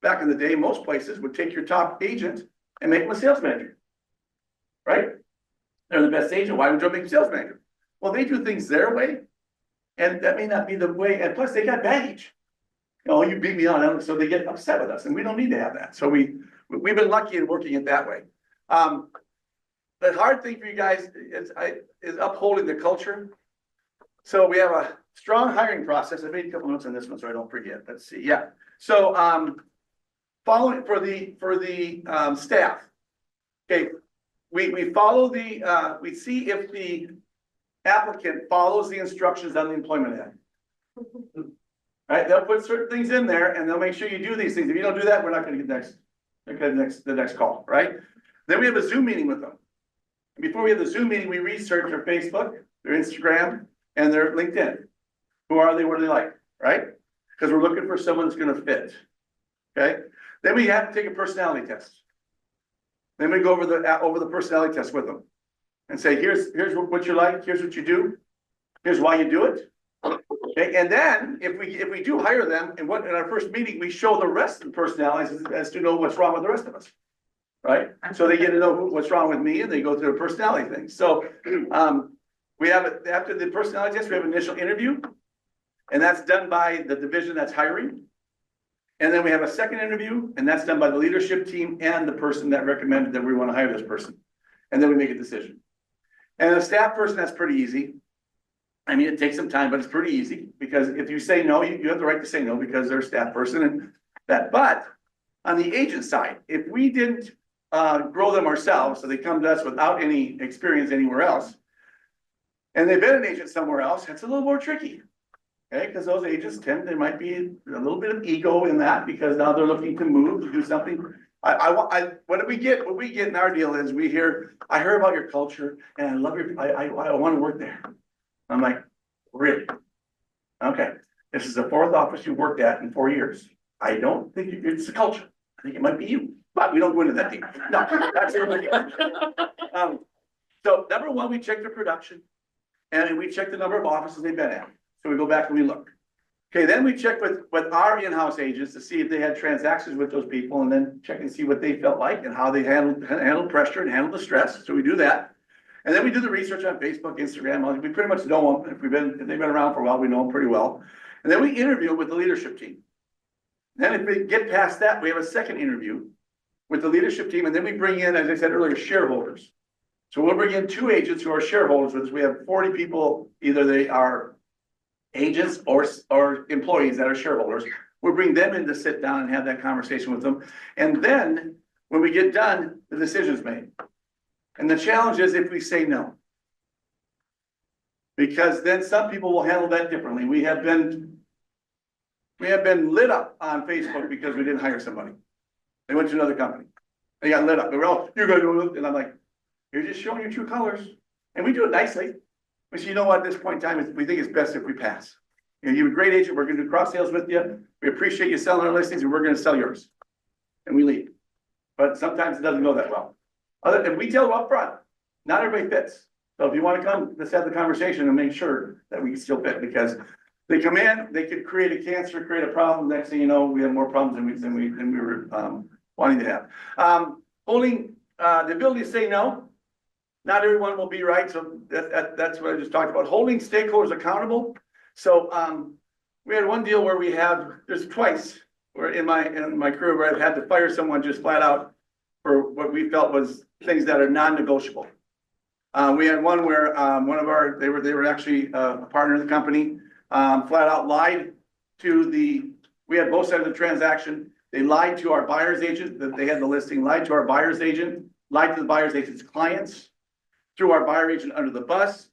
Back in the day, most places would take your top agent and make them a sales manager. Right? They're the best agent. Why would you make them sales manager? Well, they do things their way. And that may not be the way. And plus, they got baggage. Oh, you beat me on. So they get upset with us. And we don't need to have that. So we've been lucky in working it that way. The hard thing for you guys is upholding the culture. So we have a strong hiring process. I made a couple notes on this one so I don't forget. Let's see. Yeah. So following for the staff. Okay. We follow we see if applicant follows the instructions on the employment ad. Right, they'll put certain things in there and they'll make sure you do these things. If you don't do that, we're not gonna get the next call, right? Then we have a Zoom meeting with them. And before we have the Zoom meeting, we research their Facebook, their Instagram, and their LinkedIn. Who are they? What are they like? Right? Because we're looking for someone that's gonna fit. Okay? Then we have to take a personality test. Then we go over the personality test with them. And say, here's what you're like, here's what you do, here's why you do it. Okay? And then if we do hire them, and in our first meeting, we show the rest of the personalities as to know what's wrong with the rest of us. Right? So they get to know what's wrong with me and they go through a personality thing. So we have it after the personality test, we have an initial interview. And that's done by the division that's hiring. And then we have a second interview, and that's done by the leadership team and the person that recommended that we want to hire this person. And then we make a decision. And a staff person, that's pretty easy. I mean, it takes some time, but it's pretty easy because if you say no, you have the right to say no because they're a staff person and that. But on the agent side, if we didn't grow them ourselves, so they come to us without any experience anywhere else, and they've been an agent somewhere else, it's a little more tricky. Okay, because those agents there might be a little bit of ego in that because now they're looking to move, to do something. What we get in our deal is I hear about your culture and I love I want to work there. I'm like, really? Okay, this is the fourth office you've worked at in 4 years. I don't think it's the culture. I think it might be you, but we don't go into that deep. No, that's really so number one, we check the production and we check the number of offices they've been at. So we go back and we look. Okay, then we check with our in-house agents to see if they had transactions with those people and then check and see what they felt like and how they handled pressure and handled the stress. So we do that. And then we do the research on Facebook, Instagram. We pretty much know them. If they've been around for a while, we know them pretty well. And then we interview with the leadership team. Then if we get past that, we have a second interview with the leadership team. And then we bring in, as I said earlier, shareholders. So we'll bring in 2 agents who are shareholders with us. We have 40 people, either they are agents or employees that are shareholders. We'll bring them in to sit down and have that conversation with them. And then when we get done, the decision's made. And the challenge is if we say no. Because then some people will handle that differently. We have been lit up on Facebook because we didn't hire somebody. They went to another company. They got lit up. They were all, you're gonna do it. And I'm like, you're just showing your true colors. And we do it nicely. We say, you know what, at this point in time, we think it's best if we pass. You know, you're a great agent. We're gonna do cross sales with you. We appreciate you selling our listings and we're gonna sell yours. And we leave. But sometimes it doesn't go that well. And we tell them up front, not everybody fits. So if you want to come, let's have the conversation and make sure that we can still fit because they come in, they could create a cancer, create a problem. Next thing you know, we have more problems than we were wanting to have. Holding the ability to say no. Not everyone will be right. So that's what I just talked about. Holding stakeholders accountable. So we had one deal where there's twice where in my career where I've had to fire someone just flat out for what we felt was things that are non-negotiable. We had one where they were actually a partner of the company, flat out lied to we had both sides of the transaction. They lied to our buyer's agent that they had the listing, lied to our buyer's agent, lied to the buyer's agent's clients, threw our buyer agent under the bus.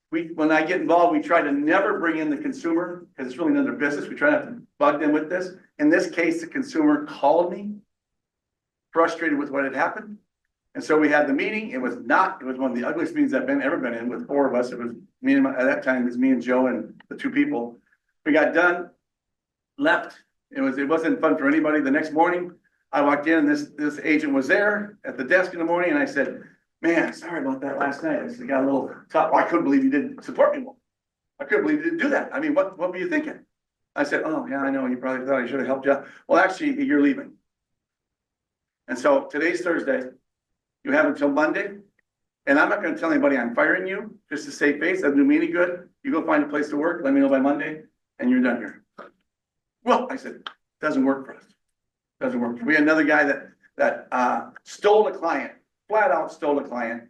When I get involved, we try to never bring in the consumer because it's really none of their business. We try not to bug them with this. In this case, the consumer called me, frustrated with what had happened. And so we had the meeting. It was one of the ugliest meetings I've ever been in with 4 of us. It was me and at that time, it was me and Joe and the 2 people. We got done, left. It wasn't fun for anybody. The next morning, I walked in and this agent was there at the desk in the morning. And I said, man, sorry about that last night. I got a little tough. I couldn't believe you didn't support me more. I couldn't believe you didn't do that. I mean, what were you thinking? I said, oh yeah, I know. You probably thought I should have helped you. Well, actually, you're leaving. And so today's Thursday. You have until Monday. And I'm not going to tell anybody I'm firing you just to save face. That doesn't do me any good. You go find a place to work. Let me know by Monday and you're done here. Well, I said, doesn't work for us. Doesn't work. We had another guy that stole a client, flat out stole a client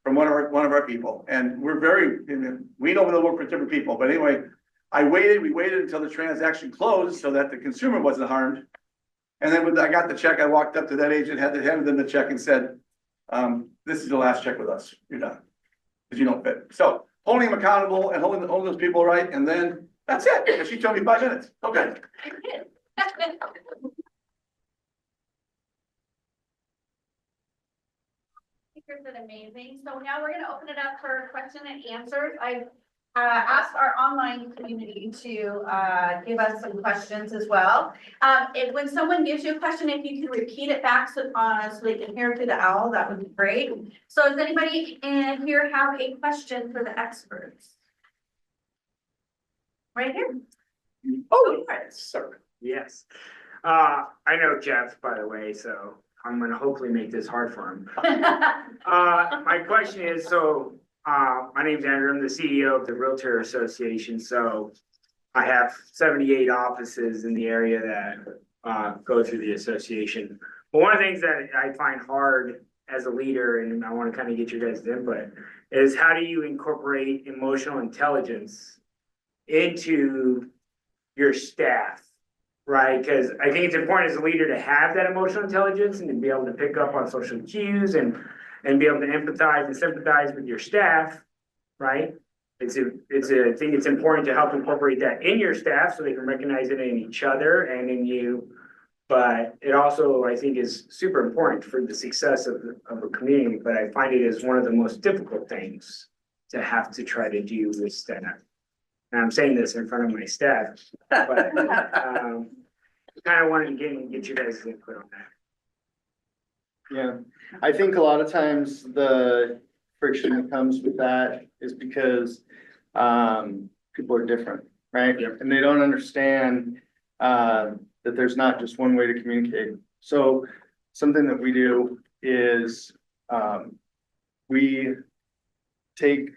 from one of our people. And we know they'll work for different people. But anyway, we waited until the transaction closed so that the consumer wasn't harmed. And then when I got the check, I walked up to that agent, handed them the check and said, this is the last check with us. You're done. Because you don't fit. So holding them accountable and holding those people right, and then that's it. And she told me 5 minutes. Okay. Speakers did amazing. So now we're gonna open it up for question and answers. I've asked our online community to give us some questions as well. When someone gives you a question, if you can repeat it back so they can hear through the owl, that would be great. So does anybody in here have a question for the experts? Right here? Oh, Go for it. sir. Yes. I know Jeff, by the way, so I'm gonna hopefully make this hard for him. My question is, my name's Andrew. I'm the CEO of the Realtor Association. So I have 78 offices in the area that go through the association. But one of the things that I find hard as a leader, and I want to kind of get your guys' input, is how do you incorporate emotional intelligence into your staff, right? Because I think it's important as a leader to have that emotional intelligence and to be able to pick up on social cues and be able to empathize and sympathize with your staff, right? I think it's important to help incorporate that in your staff so they can recognize it in each other and in you. But it also, I think, is super important for the success of a community. But I find it is one of the most difficult things to have to try to do with staff. And I'm saying this in front of my staff, but kind of wanted to get you guys' input on that. Yeah, I think a lot of times the friction that comes with that is because people are different, right? Yep. And they don't understand that there's not just one way to communicate. So something that we do is we take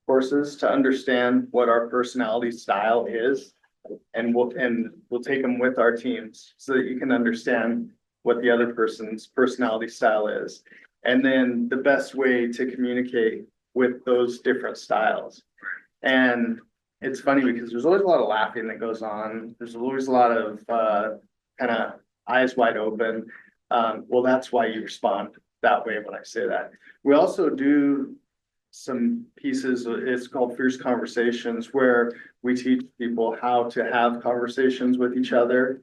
courses to understand what our personality style is, and we'll take them with our teams so that you can understand what the other person's personality style is, and then the best way to communicate with those different styles. And it's funny because there's always a lot of laughing that goes on. There's always a lot of kind of eyes wide open. Well, that's why you respond that way when I say that. We also do some pieces, it's called Fierce Conversations, where we teach people how to have conversations with each other.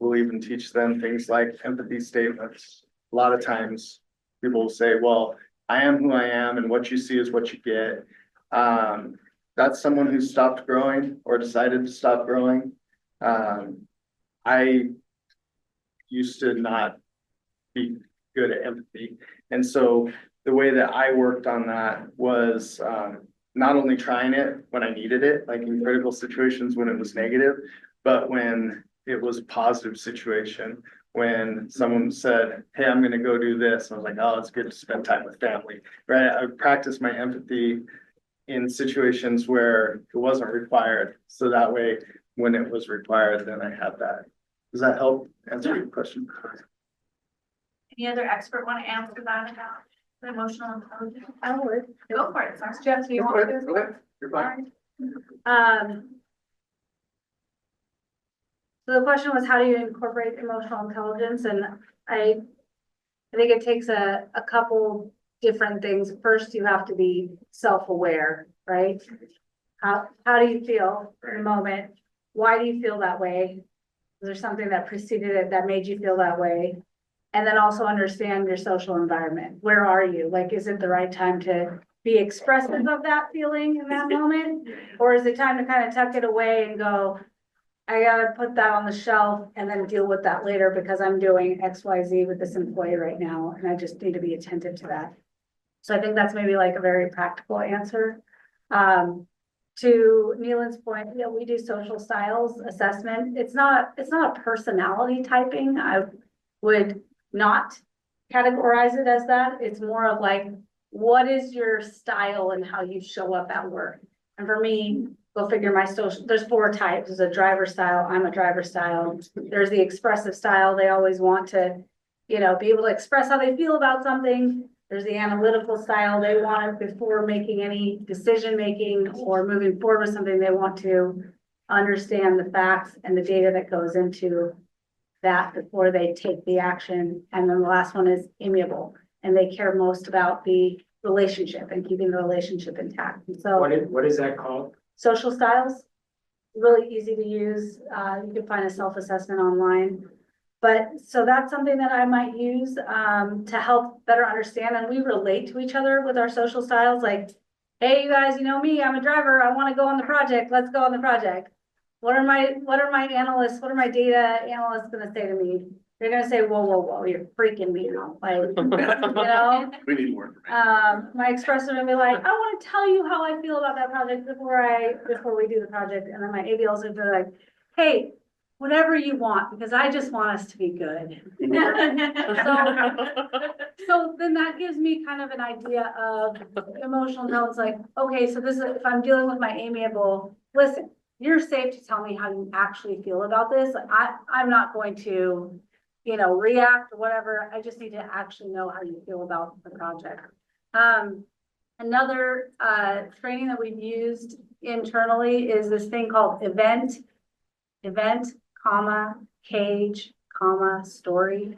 We'll even teach them things like empathy statements. A lot of times people will say, well, I am who I am and what you see is what you get. That's someone who stopped growing or decided to stop growing. I used to not be good at empathy. And so the way that I worked on that was not only trying it when I needed it, like in critical situations when it was negative, but when it was a positive situation, when someone said, hey, I'm going to go do this. I was like, oh, it's good to spend time with family, right? I practiced my empathy in situations where it wasn't required. So that way, when it was required, then I had that. Does that help answer your question? Any other expert want to answer that about the emotional intelligence? I would. Go for it, sorry. Jeff, do you want to? Go ahead. You're fine. So the question was, how do you incorporate emotional intelligence? And I think it takes a couple different things. First, you have to be self-aware, right? How do you feel in the moment? Why do you feel that way? Is there something that preceded it that made you feel that way? And then also understand your social environment. Where are you? Like, is it the right time to be expressive of that feeling in that moment? Or is it time to kind of tuck it away and go, I gotta put that on the shelf and then deal with that later because I'm doing X, Y, Z with this employee right now, and I just need to be attentive to that. So I think that's maybe like a very practical answer. To Neilan's point, yeah, we do social styles assessment. It's not a personality typing. I would not categorize it as that. It's more of like, what is your style and how you show up at work? And for me, go figure my social, there's 4 types. There's a driver style. I'm a driver style. There's the expressive style. They always want to, be able to express how they feel about something. There's the analytical style. They want it before making any decision-making or moving forward with something. They want to understand the facts and the data that goes into that before they take the action. And then the last one is amiable. And they care most about the relationship and keeping the relationship intact. And so What is that called? social styles, really easy to use. You can find a self-assessment online. But so that's something that I might use to help better understand, and we relate to each other with our social styles. Like, hey, you guys, you know me, I'm a driver. I want to go on the project. Let's go on the project. What are my analysts, what are my data analysts going to say to me? They're going to say, whoa, you're freaking me out. Like, you know, We need more information. my expressor will be like, I want to tell you how I feel about that project before we do the project. And then my ABLs will be like, hey, whatever you want, because I just want us to be good. So then that gives me kind of an idea of emotional intelligence, like, okay, so this is, if I'm dealing with my amiable, listen, you're safe to tell me how you actually feel about this. I'm not going to, you know, react or whatever. I just need to actually know how you feel about the project. Another training that we've used internally is this thing called event, comma, cage, comma, story.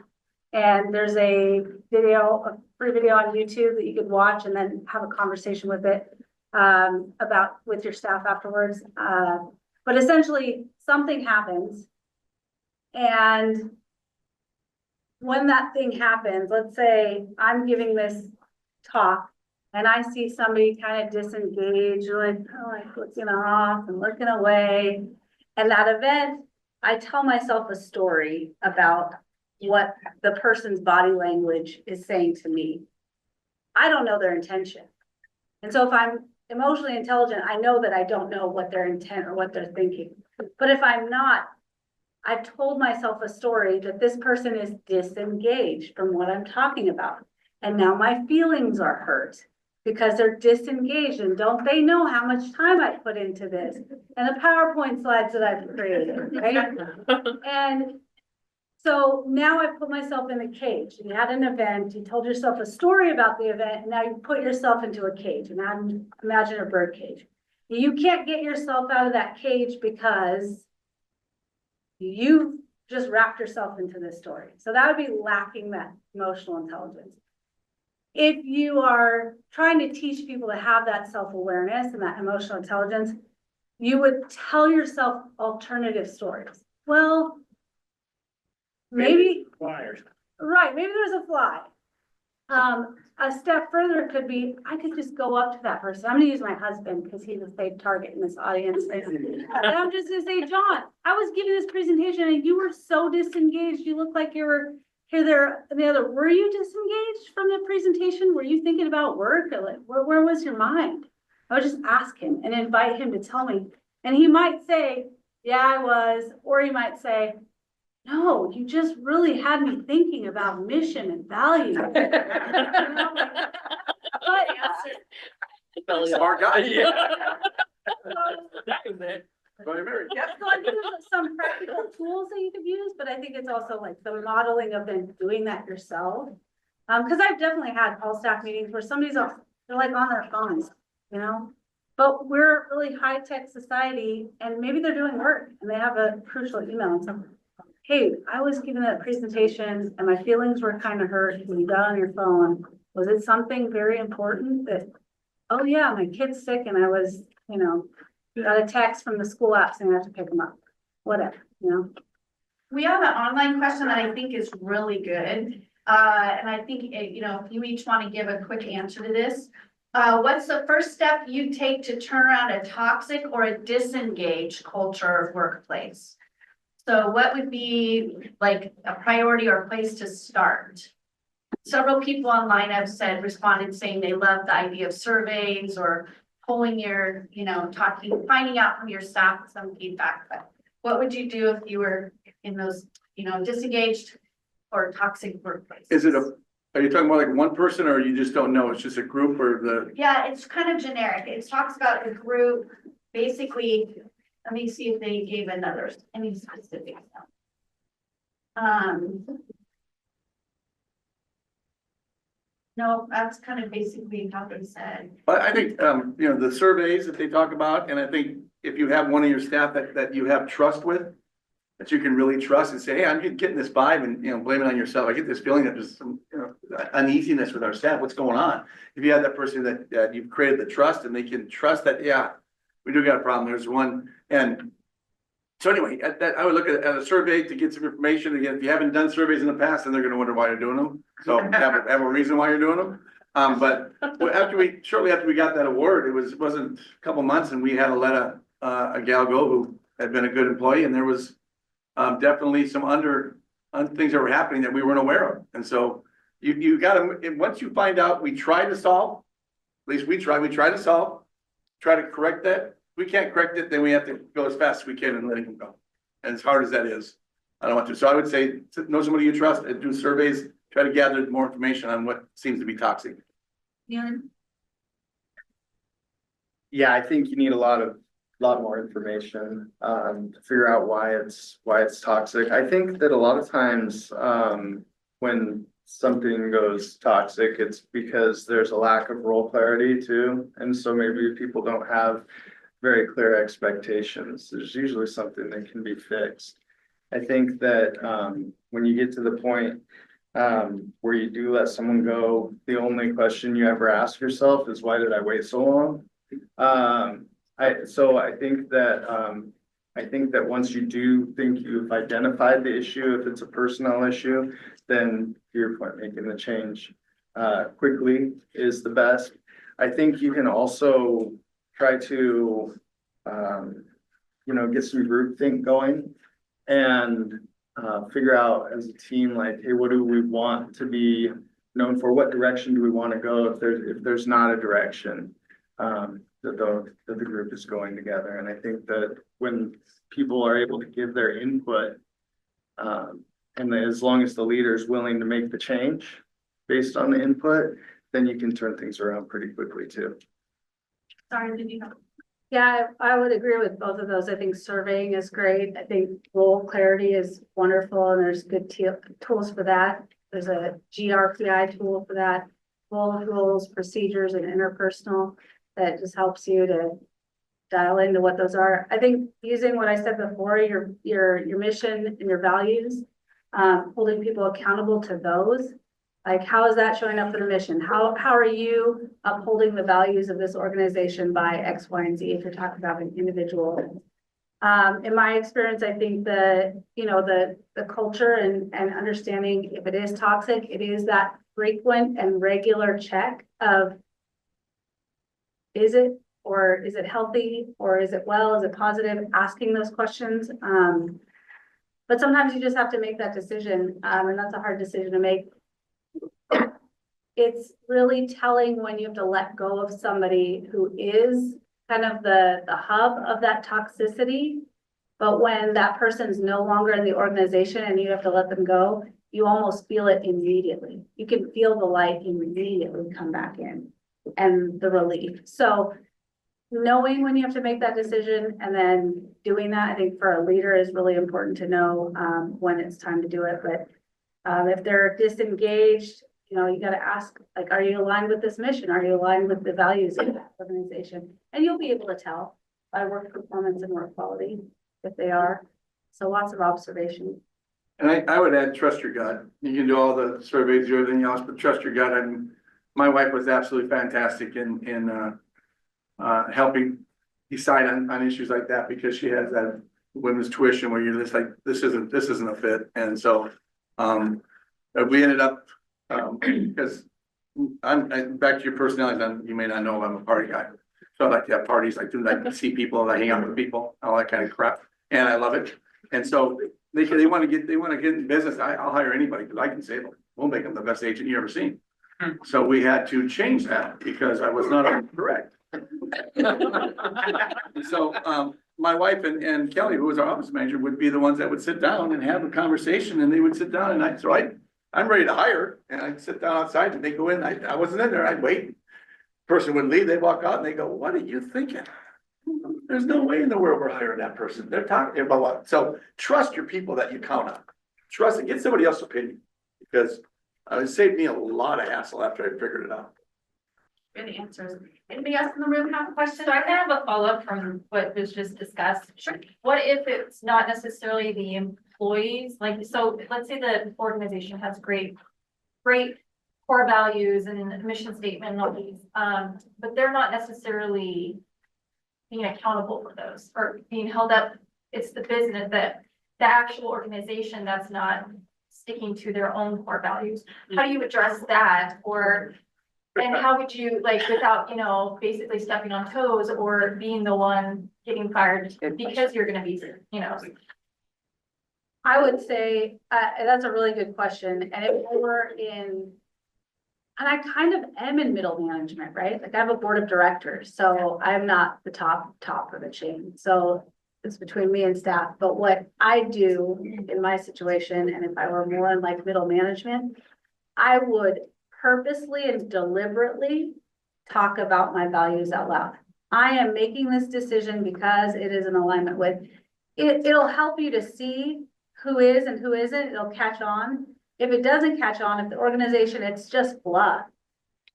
And there's a free video on YouTube that you could watch and then have a conversation with it with your staff afterwards. But essentially something happens, and when that thing happens, let's say I'm giving this talk and I see somebody kind of disengaged, like looking off and looking away. And that event, I tell myself a story about what the person's body language is saying to me. I don't know their intention. And so if I'm emotionally intelligent, I know that I don't know what their intent or what they're thinking. But if I'm not, I've told myself a story that this person is disengaged from what I'm talking about. And now my feelings are hurt because they're disengaged, and don't they know how much time I put into this and the PowerPoint slides that I've created, right? And so now I put myself in a cage. You had an event, you told yourself a story about the event, and now you put yourself into a cage. And imagine a bird cage. You can't get yourself out of that cage because you just wrapped yourself into this story. So that would be lacking that emotional intelligence. If you are trying to teach people to have that self-awareness and that emotional intelligence, you would tell yourself alternative stories. Well, maybe, Flyers. right, maybe there's a fly. A step further could be, I could just go up to that person. I'm gonna use my husband because he's a safe target in this audience. And I'm just gonna say, John, I was giving this presentation and you were so disengaged. You look like you were here, there, and the other. Were you disengaged from the presentation? Were you thinking about work, or like, where was your mind? I would just ask him and invite him to tell me. And he might say, yeah, I was, or he might say, no, you just really had me thinking about mission and value. Smart guy. So I think there's some practical tools that you could use, but I think it's also like the modeling of then doing that yourself. Because I've definitely had call staff meetings where somebody's they're like on their phones, you know. But we're a really high-tech society, and maybe they're doing work and they have a crucial email and something. Hey, I was giving that presentation and my feelings were kind of hurt when you got on your phone. Was it something very important that, oh yeah, my kid's sick and I was, you know, got a text from the school app saying I have to pick them up, whatever, you know? We have an online question that I think is really good. And I think, you know, if you each want to give a quick answer to this. What's the first step you take to turn around a toxic or a disengaged culture workplace? So what would be like a priority or a place to start? Several people online have responded saying they love the idea of surveys or pulling your, you know, finding out from your staff some feedback. But what would you do if you were in those, you know, disengaged or toxic workplaces? Are you talking about like one person, or you just don't know? It's just a group, or the? Yeah, it's kind of generic. It talks about a group, basically. Let me see if they gave any specifics. No, that's kind of basically how they said. I think, you know, the surveys that they talk about, and I think if you have one of your staff that you have trust with, that you can really trust and say, hey, I'm getting this vibe, and, you know, blame it on yourself. I get this feeling that there's some, you know, uneasiness with our staff, what's going on? If you have that person that you've created the trust and they can trust that, yeah, we do got a problem, there's one, and so anyway, I would look at a survey to get some information. Again, if you haven't done surveys in the past, then they're gonna wonder why you're doing them. So have a reason why you're doing them. But shortly after we got that award, it wasn't a couple months and we had to let a gal go who had been a good employee, and there was definitely some things that were happening that we weren't aware of. And so you gotta, once you find out, we try to solve, at least we try to solve, try to correct that. If we can't correct it, then we have to go as fast as we can and let him go. And as hard as that is, I don't want to. So I would say, know somebody you trust and do surveys, try to gather more information on what seems to be toxic. Neilan? Yeah, I think you need a lot more information, to figure out why it's toxic. I think that a lot of times, when something goes toxic, it's because there's a lack of role clarity too. And so maybe people don't have very clear expectations. There's usually something that can be fixed. I think that, when you get to the point, where you do let someone go, the only question you ever ask yourself is, why did I wait so long? I think that once you do think you've identified the issue, if it's a personnel issue, then to your point, making the change quickly is the best. I think you can also try to get some groupthink going and figure out as a team, like, hey, what do we want to be known for? What direction do we want to go if there's not a direction that the group is going together? And I think that when people are able to give their input, and as long as the leader is willing to make the change based on the input, then you can turn things around pretty quickly too. Sorry, did you have? Yeah, I would agree with both of those. I think surveying is great. I think role clarity is wonderful, and there's good tools for that. There's a GRPI tool for that, role rules, procedures, and interpersonal that just helps you to dial into what those are. I think using what I said before, your mission and your values, holding people accountable to those. Like, how is that showing up in the mission? How are you upholding the values of this organization by X, Y, and Z if you're talking about an individual? In my experience, I think the culture and understanding if it is toxic, it is that frequent and regular check of, is it, or is it healthy, or is it well, is it positive, asking those questions. But sometimes you just have to make that decision, and that's a hard decision to make. It's really telling when you have to let go of somebody who is kind of the hub of that toxicity. But when that person's no longer in the organization and you have to let them go, you almost feel it immediately. You can feel the light immediately come back in and the relief. So knowing when you have to make that decision and then doing that, I think for a leader is really important to know when it's time to do it. But if they're disengaged, you got to ask, like, are you aligned with this mission? Are you aligned with the values of that organization? And you'll be able to tell by work performance and work quality if they are. So lots of observation. And I would add, trust your gut. You can do all the surveys, do everything else, but trust your gut. And my wife was absolutely fantastic in helping decide on issues like that, because she has that women's tuition where you're just like, this isn't a fit. And so we ended up, because I'm back to your personality, you may not know I'm a party guy. So I like to have parties, I do like to see people, I hang out with people, all that kind of crap. And I love it. And so they want to get in business. I'll hire anybody because I can save them. We'll make them the best agent you ever seen. So we had to change that because I was not correct. So my wife and Kelly, who was our office manager, would be the ones that would sit down and have a conversation, and they would sit down, and I'm ready to hire, and I'd sit down outside and they go in. I wasn't in there. I'd wait. Person would leave. They walk out and they go, "What are you thinking? There's no way in the world we're hiring that person. They're talking about what?" So trust your people that you count on. Trust and get somebody else's opinion, because it saved me a lot of hassle after I figured it out. Good answers. Anybody else in the room have a question? So I kind of have a follow-up from what was just discussed. Sure. What if it's not necessarily the employees? Like, so let's say the organization has great core values and mission statement and all these, but they're not necessarily being accountable for those or being held up. It's the business that the actual organization that's not sticking to their own core values. How do you address that? Or, and how would you, like, without, you know, basically stepping on toes or being the one getting fired because you're gonna be, you know. I would say, that's a really good question, and if I were in. And I kind of am in middle management, right? Like I have a board of directors, so I'm not the top of the chain, so. It's between me and staff, but what I do in my situation, and if I were more in like middle management. I would purposely and deliberately talk about my values out loud. I am making this decision because it is in alignment with, it'll help you to see who is and who isn't, it'll catch on. If it doesn't catch on, if the organization, it's just fluff,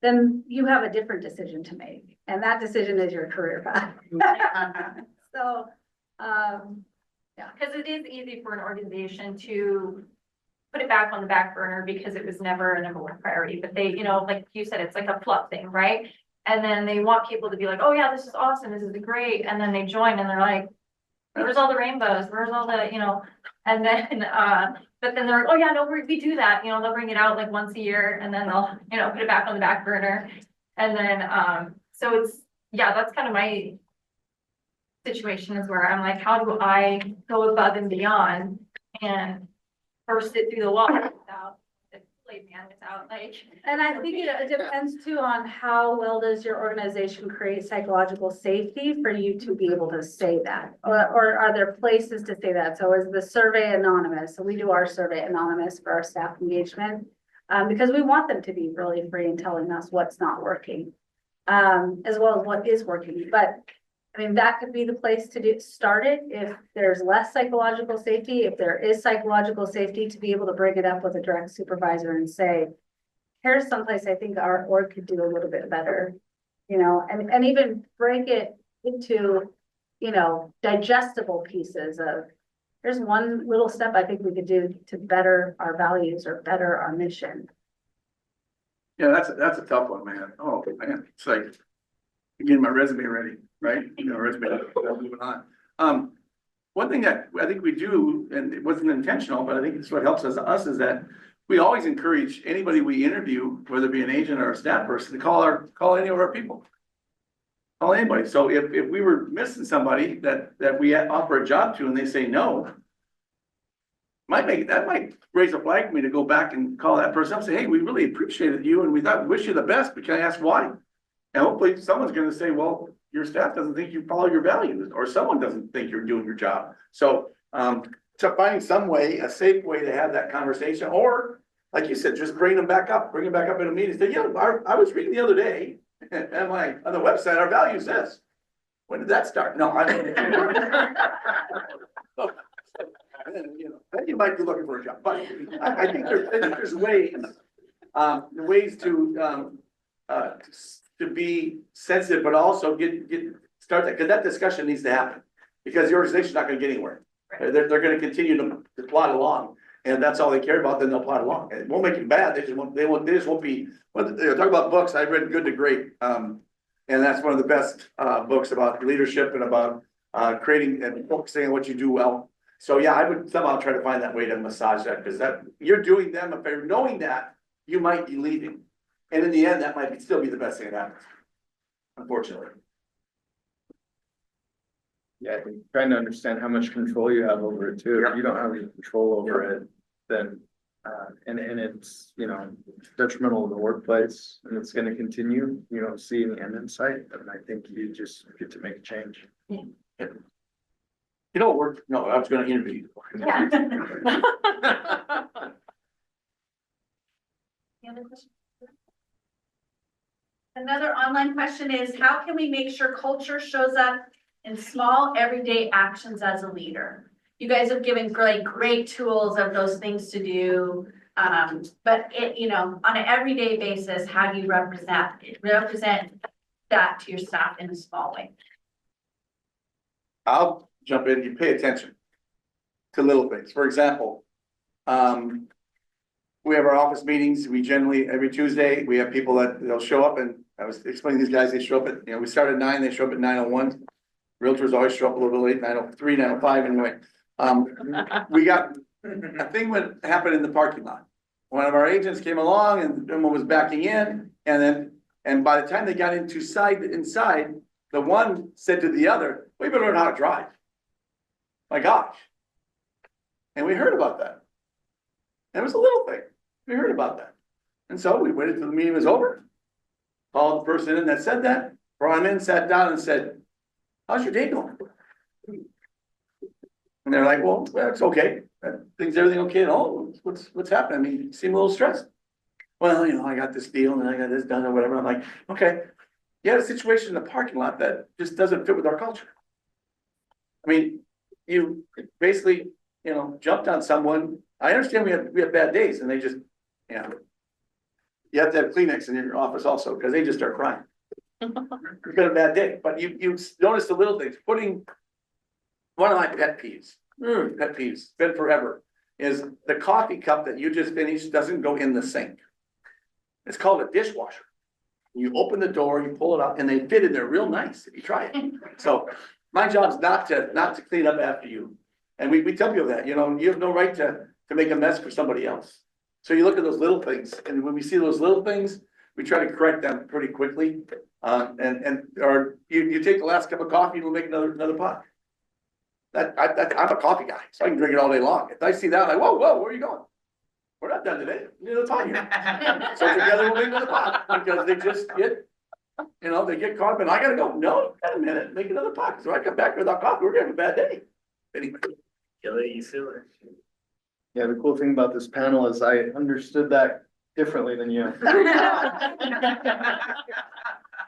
then you have a different decision to make. And that decision is your career path. So, yeah. Because it is easy for an organization to put it back on the back burner because it was never a number one priority, but they, you know, like you said, it's like a fluff thing, right? And then they want people to be like, oh yeah, this is awesome, this is great, and then they join and they're like, where's all the rainbows, where's all the, you know, and then, but then they're like, oh yeah, no, we do that, you know, they'll bring it out like once a year, and then they'll, you know, put it back on the back burner. And then, so it's, yeah, that's kind of my situation, is where I'm like, how do I go above and beyond and burst it through the wall without the Kool-Aid man, without like. And I think it depends too on how well does your organization create psychological safety for you to be able to say that? Or are there places to say that? So is the survey anonymous? So we do our survey anonymous for our staff engagement, because we want them to be really free in telling us what's not working, as well as what is working. But I mean, that could be the place to start it if there's less psychological safety. If there is psychological safety, to be able to bring it up with a direct supervisor and say, here's someplace I think our org could do a little bit better, you know, and even break it into, you know, digestible pieces of, here's one little step I think we could do to better our values or better our mission. Yeah, that's a tough one, man. Oh, man, it's like getting my resume ready, right? You know, resume, moving on. One thing that I think we do, and it wasn't intentional, but I think it's what helps us is that we always encourage anybody we interview, whether it be an agent or a staff person, to call any of our people. Call anybody. So if we were missing somebody that we offer a job to and they say no, that might raise a flag for me to go back and call that person up and say, hey, we really appreciated you and we wish you the best, but can I ask why? And hopefully someone's gonna say, well, your staff doesn't think you follow your values, or someone doesn't think you're doing your job. So, to finding some way, a safe way to have that conversation, or like you said, just bring them back up in a meeting. Say, yeah, I was reading the other day, and on the website, our value is this. When did that start? No, I don't. You know, then you might be looking for a job, but I think there's ways to be sensitive, but also start that, because that discussion needs to happen, because the organization's not going to get anywhere. Right. They're going to continue to plod along, and that's all they care about. Then they'll plod along. It won't make it bad. They just won't be. When they talk about books, I've read Good to Great, and that's one of the best books about leadership and about creating and focusing on what you do well. So yeah, I would somehow try to find that way to massage that, because that you're doing them a favor, knowing that you might be leaving. And in the end, that might still be the best thing that happens, unfortunately. Yeah, I think trying to understand how much control you have over it too. If you don't have any control over it, then, and it's, you know, detrimental to the workplace, and it's gonna continue, you don't see any end in sight, and I think you just get to make a change. Yeah. You don't work, no, I was gonna interview you. Yeah. Any other questions? Another online question is, how can we make sure culture shows up in small everyday actions as a leader? You guys have given great tools of those things to do. But it, you know, on an everyday basis, how do you represent that to your staff in a small way? I'll jump in. You pay attention to little things. For example, we have our office meetings. We generally, every Tuesday, we have people that they'll show up, and I was explaining these guys, they show up at, we start at 9, they show up at 9:01. Realtors always show up a little bit late, 9:03, 9:05 anyway. We got, a thing would happen in the parking lot. One of our agents came along and someone was backing in, and by the time they got inside, the one said to the other, "We better learn how to drive." My gosh. And we heard about that. And it was a little thing. We heard about that. And so we waited till the meeting was over. Called the person in that said that, brought him in, sat down and said, "How's your day going?" And they're like, "Well, it's okay. Everything okay at home? What's happening? I mean, you seem a little stressed." "Well, I got this deal and I got this done or whatever." I'm like, "Okay, you had a situation in the parking lot that just doesn't fit with our culture. I mean, you basically, jumped on someone. I understand we have bad days and they just, you have to have Kleenex in your office also because they just start crying. You've got a bad day, but you notice the little things. Putting one of my pet peeves, been forever, is the coffee cup that you just finished doesn't go in the sink. It's called a dishwasher. You open the door, you pull it up, and they fit in there real nice if you try it. So my job's not to clean up after you. And we tell people that, you have no right to make a mess for somebody else. So you look at those little things, and when we see those little things, we try to correct them pretty quickly. Or you take the last cup of coffee and we'll make another pot. I'm a coffee guy, so I can drink it all day long. If I see that, I'm like, whoa, where are you going? We're not done today. We need another pot here. So together we'll make another pot because they just get, they get caught up and I gotta go. No, wait a minute, make another pot. So I come back without coffee, we're gonna have a bad day. Anyway. Kill it, you seal it. Yeah, the cool thing about this panel is I understood that differently than you.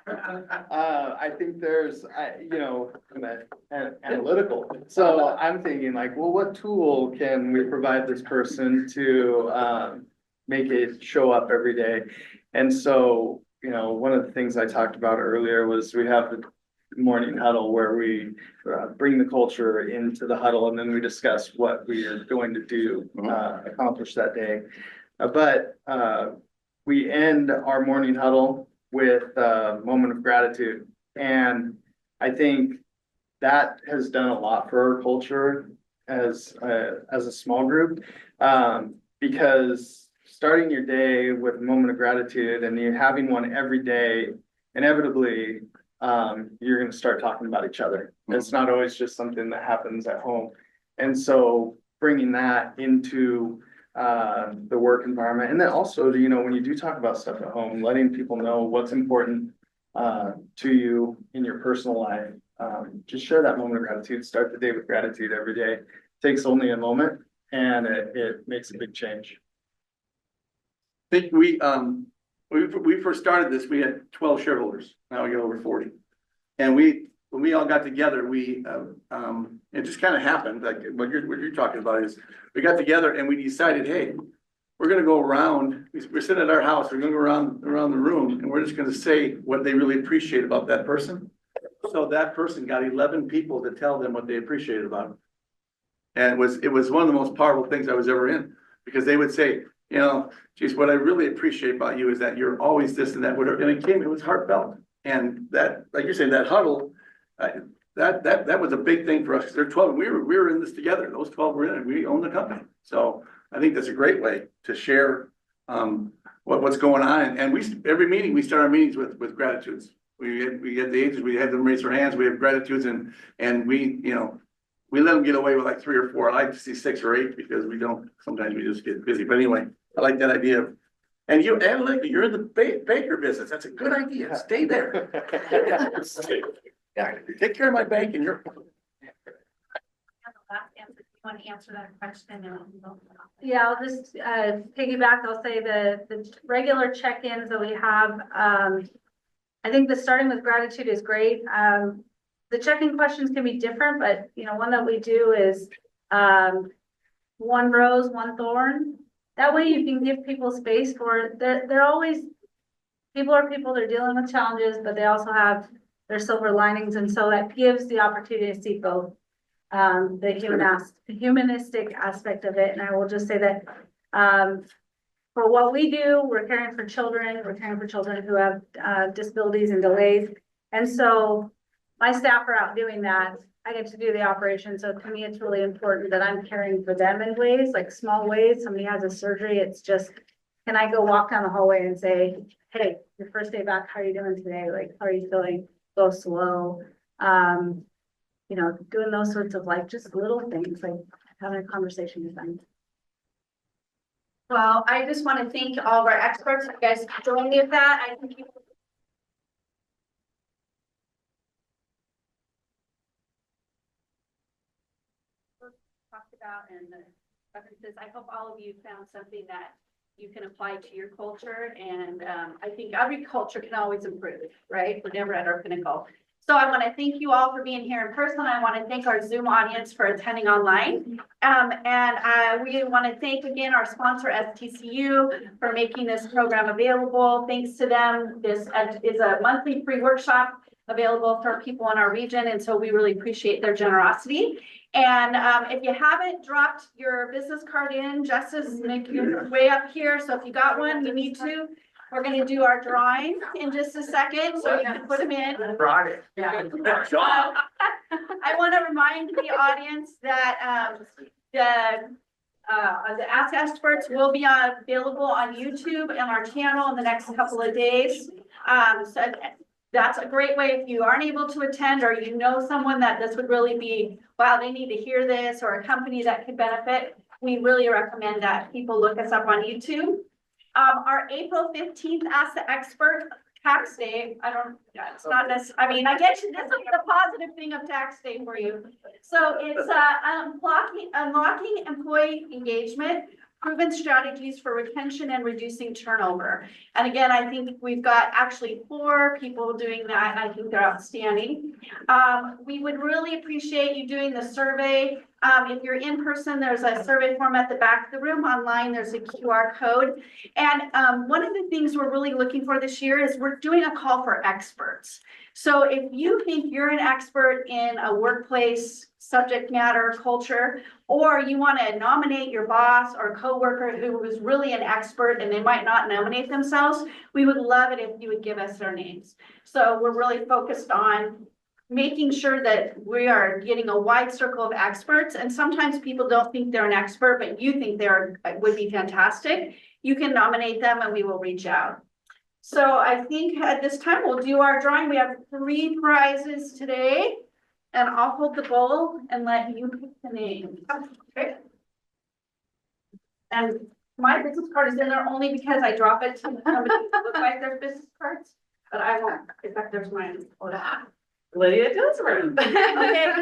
I think there's, I'm analytical. So I'm thinking like, well, what tool can we provide this person to make it show up every day? And so, one of the things I talked about earlier was we have the morning huddle where we bring the culture into the huddle and then we discuss what we are going to do, accomplish that day. But we end our morning huddle with a moment of gratitude. And I think that has done a lot for our culture as a small group, because starting your day with a moment of gratitude and you're having one every day, inevitably, you're going to start talking about each other. It's not always just something that happens at home. And so bringing that into the work environment, and then also, when you do talk about stuff at home, letting people know what's important to you in your personal life. Just share that moment of gratitude. Start the day with gratitude every day. It takes only a moment, and it makes a big change. I think when we first started this, we had 12 shareholders. Now we got over 40. And when we all got together, it just kind of happened. Like what you're talking about is we got together and we decided, hey, we're going to go around. We're sitting at our house. We're going to go around the room and we're just going to say what they really appreciate about that person. So that person got 11 people to tell them what they appreciated about them. And it was one of the most powerful things I was ever in, because they would say, geez, what I really appreciate about you is that you're always this and that, whatever. And it was heartfelt. And that, like you're saying, that huddle, that was a big thing for us. There are 12. We were in this together. Those 12 were in it. We own the company. So I think that's a great way to share what's going on. And every meeting we start our meetings with gratitudes. We get the agents, we have them raise their hands. We have gratitudes and we let them get away with like 3 or 4. I like to see 6 or 8 because sometimes we just get busy. But anyway, I like that idea of. And you're in the baker business. That's a good idea. Stay there. Yeah, take care of my bank and you're. Want to answer that question? Yeah, I'll just piggyback. I'll say the regular check-ins that we have. I think the starting with gratitude is great. The check-in questions can be different, but one that we do is 1 rose, 1 thorn. That way you can give people space for, they're always, people are people, they're dealing with challenges, but they also have their silver linings. And so that gives the opportunity to see both the humanistic aspect of it. And I will just say that for what we do, we're caring for children, who have disabilities and delays. And so my staff are out doing that. I get to do the operation. So to me, it's really important that I'm caring for them in ways, like small ways. Somebody has a surgery. It's just, can I go walk down the hallway and say, hey, your first day back, how are you doing today? Like, how are you feeling? Go slow. You know, doing those sorts of like just little things, like having a conversation with them. Well, I just want to thank all of our experts. You guys joined me with that. I think you talked about and the references. I hope all of you found something that you can apply to your culture. And I think every culture can always improve, right? We're never at our pinnacle. So I want to thank you all for being here in person. I want to thank our Zoom audience for attending online. We want to thank again our sponsor STCU for making this program available. Thanks to them, this is a monthly free workshop available for people in our region. And so we really appreciate their generosity. And if you haven't dropped your business card in, Jess is making your way up here. So if you got one, you need to. We're going to do our drawing in just a second, so you can put them in. Brought it. I want to remind the audience that the Ask Experts will be available on YouTube and our channel in the next couple of days. So that's a great way if you aren't able to attend or you know someone that this would really be, wow, they need to hear this, or a company that could benefit. We really recommend that people look us up on YouTube. Our April 15th Ask the Expert tax day, it's not necessarily, I mean, I get you, this is the positive thing of tax day for you. So it's unlocking employee engagement, proven strategies for retention and reducing turnover. And again, I think we've got actually 4 people doing that, and I think they're outstanding. We would really appreciate you doing the survey. If you're in person, there's a survey form at the back of the room. Online, there's a QR code. And one of the things we're really looking for this year is we're doing a call for experts. So if you think you're an expert in a workplace subject matter, culture, or you want to nominate your boss or coworker who is really an expert and they might not nominate themselves, we would love it if you would give us their names. So we're really focused on making sure that we are getting a wide circle of experts. And sometimes people don't think they're an expert, but you think would be fantastic. You can nominate them and we will reach out. So I think at this time we'll do our drawing. We have 3 prizes today, and I'll hold the bowl and let you pick the name. Okay. And my business card is in there only because I drop it to somebody who looks like their business cards, but I won't. In fact, there's mine. Lydia does run. Okay,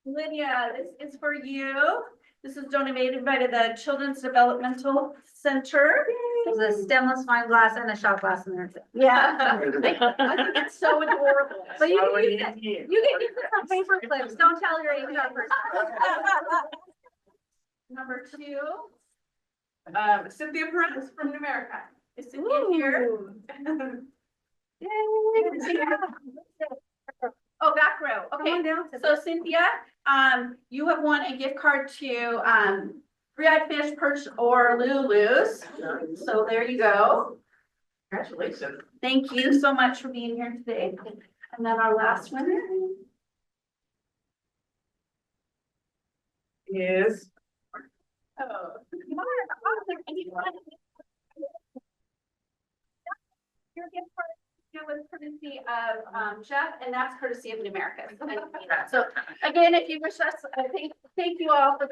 Lydia, this is for you. This is donated by the Children's Developmental Center. There's a stemless wine glass and a shot glass in there. Yeah. I think it's so adorable. But you can use some paper clips. Don't tell your HR person. Number 2. Cynthia Perez from Numerica. Is Cynthia here? Oh, back row. Okay. So Cynthia, you have won a gift card to Three-Eyed Fish, Perch, or Lulu's. So there you go. Congratulations. Thank you so much for being here today. And then our last winner Is your gift card was courtesy of Jeff, and that's courtesy of Numerica. So again, if you wish us, thank you all for being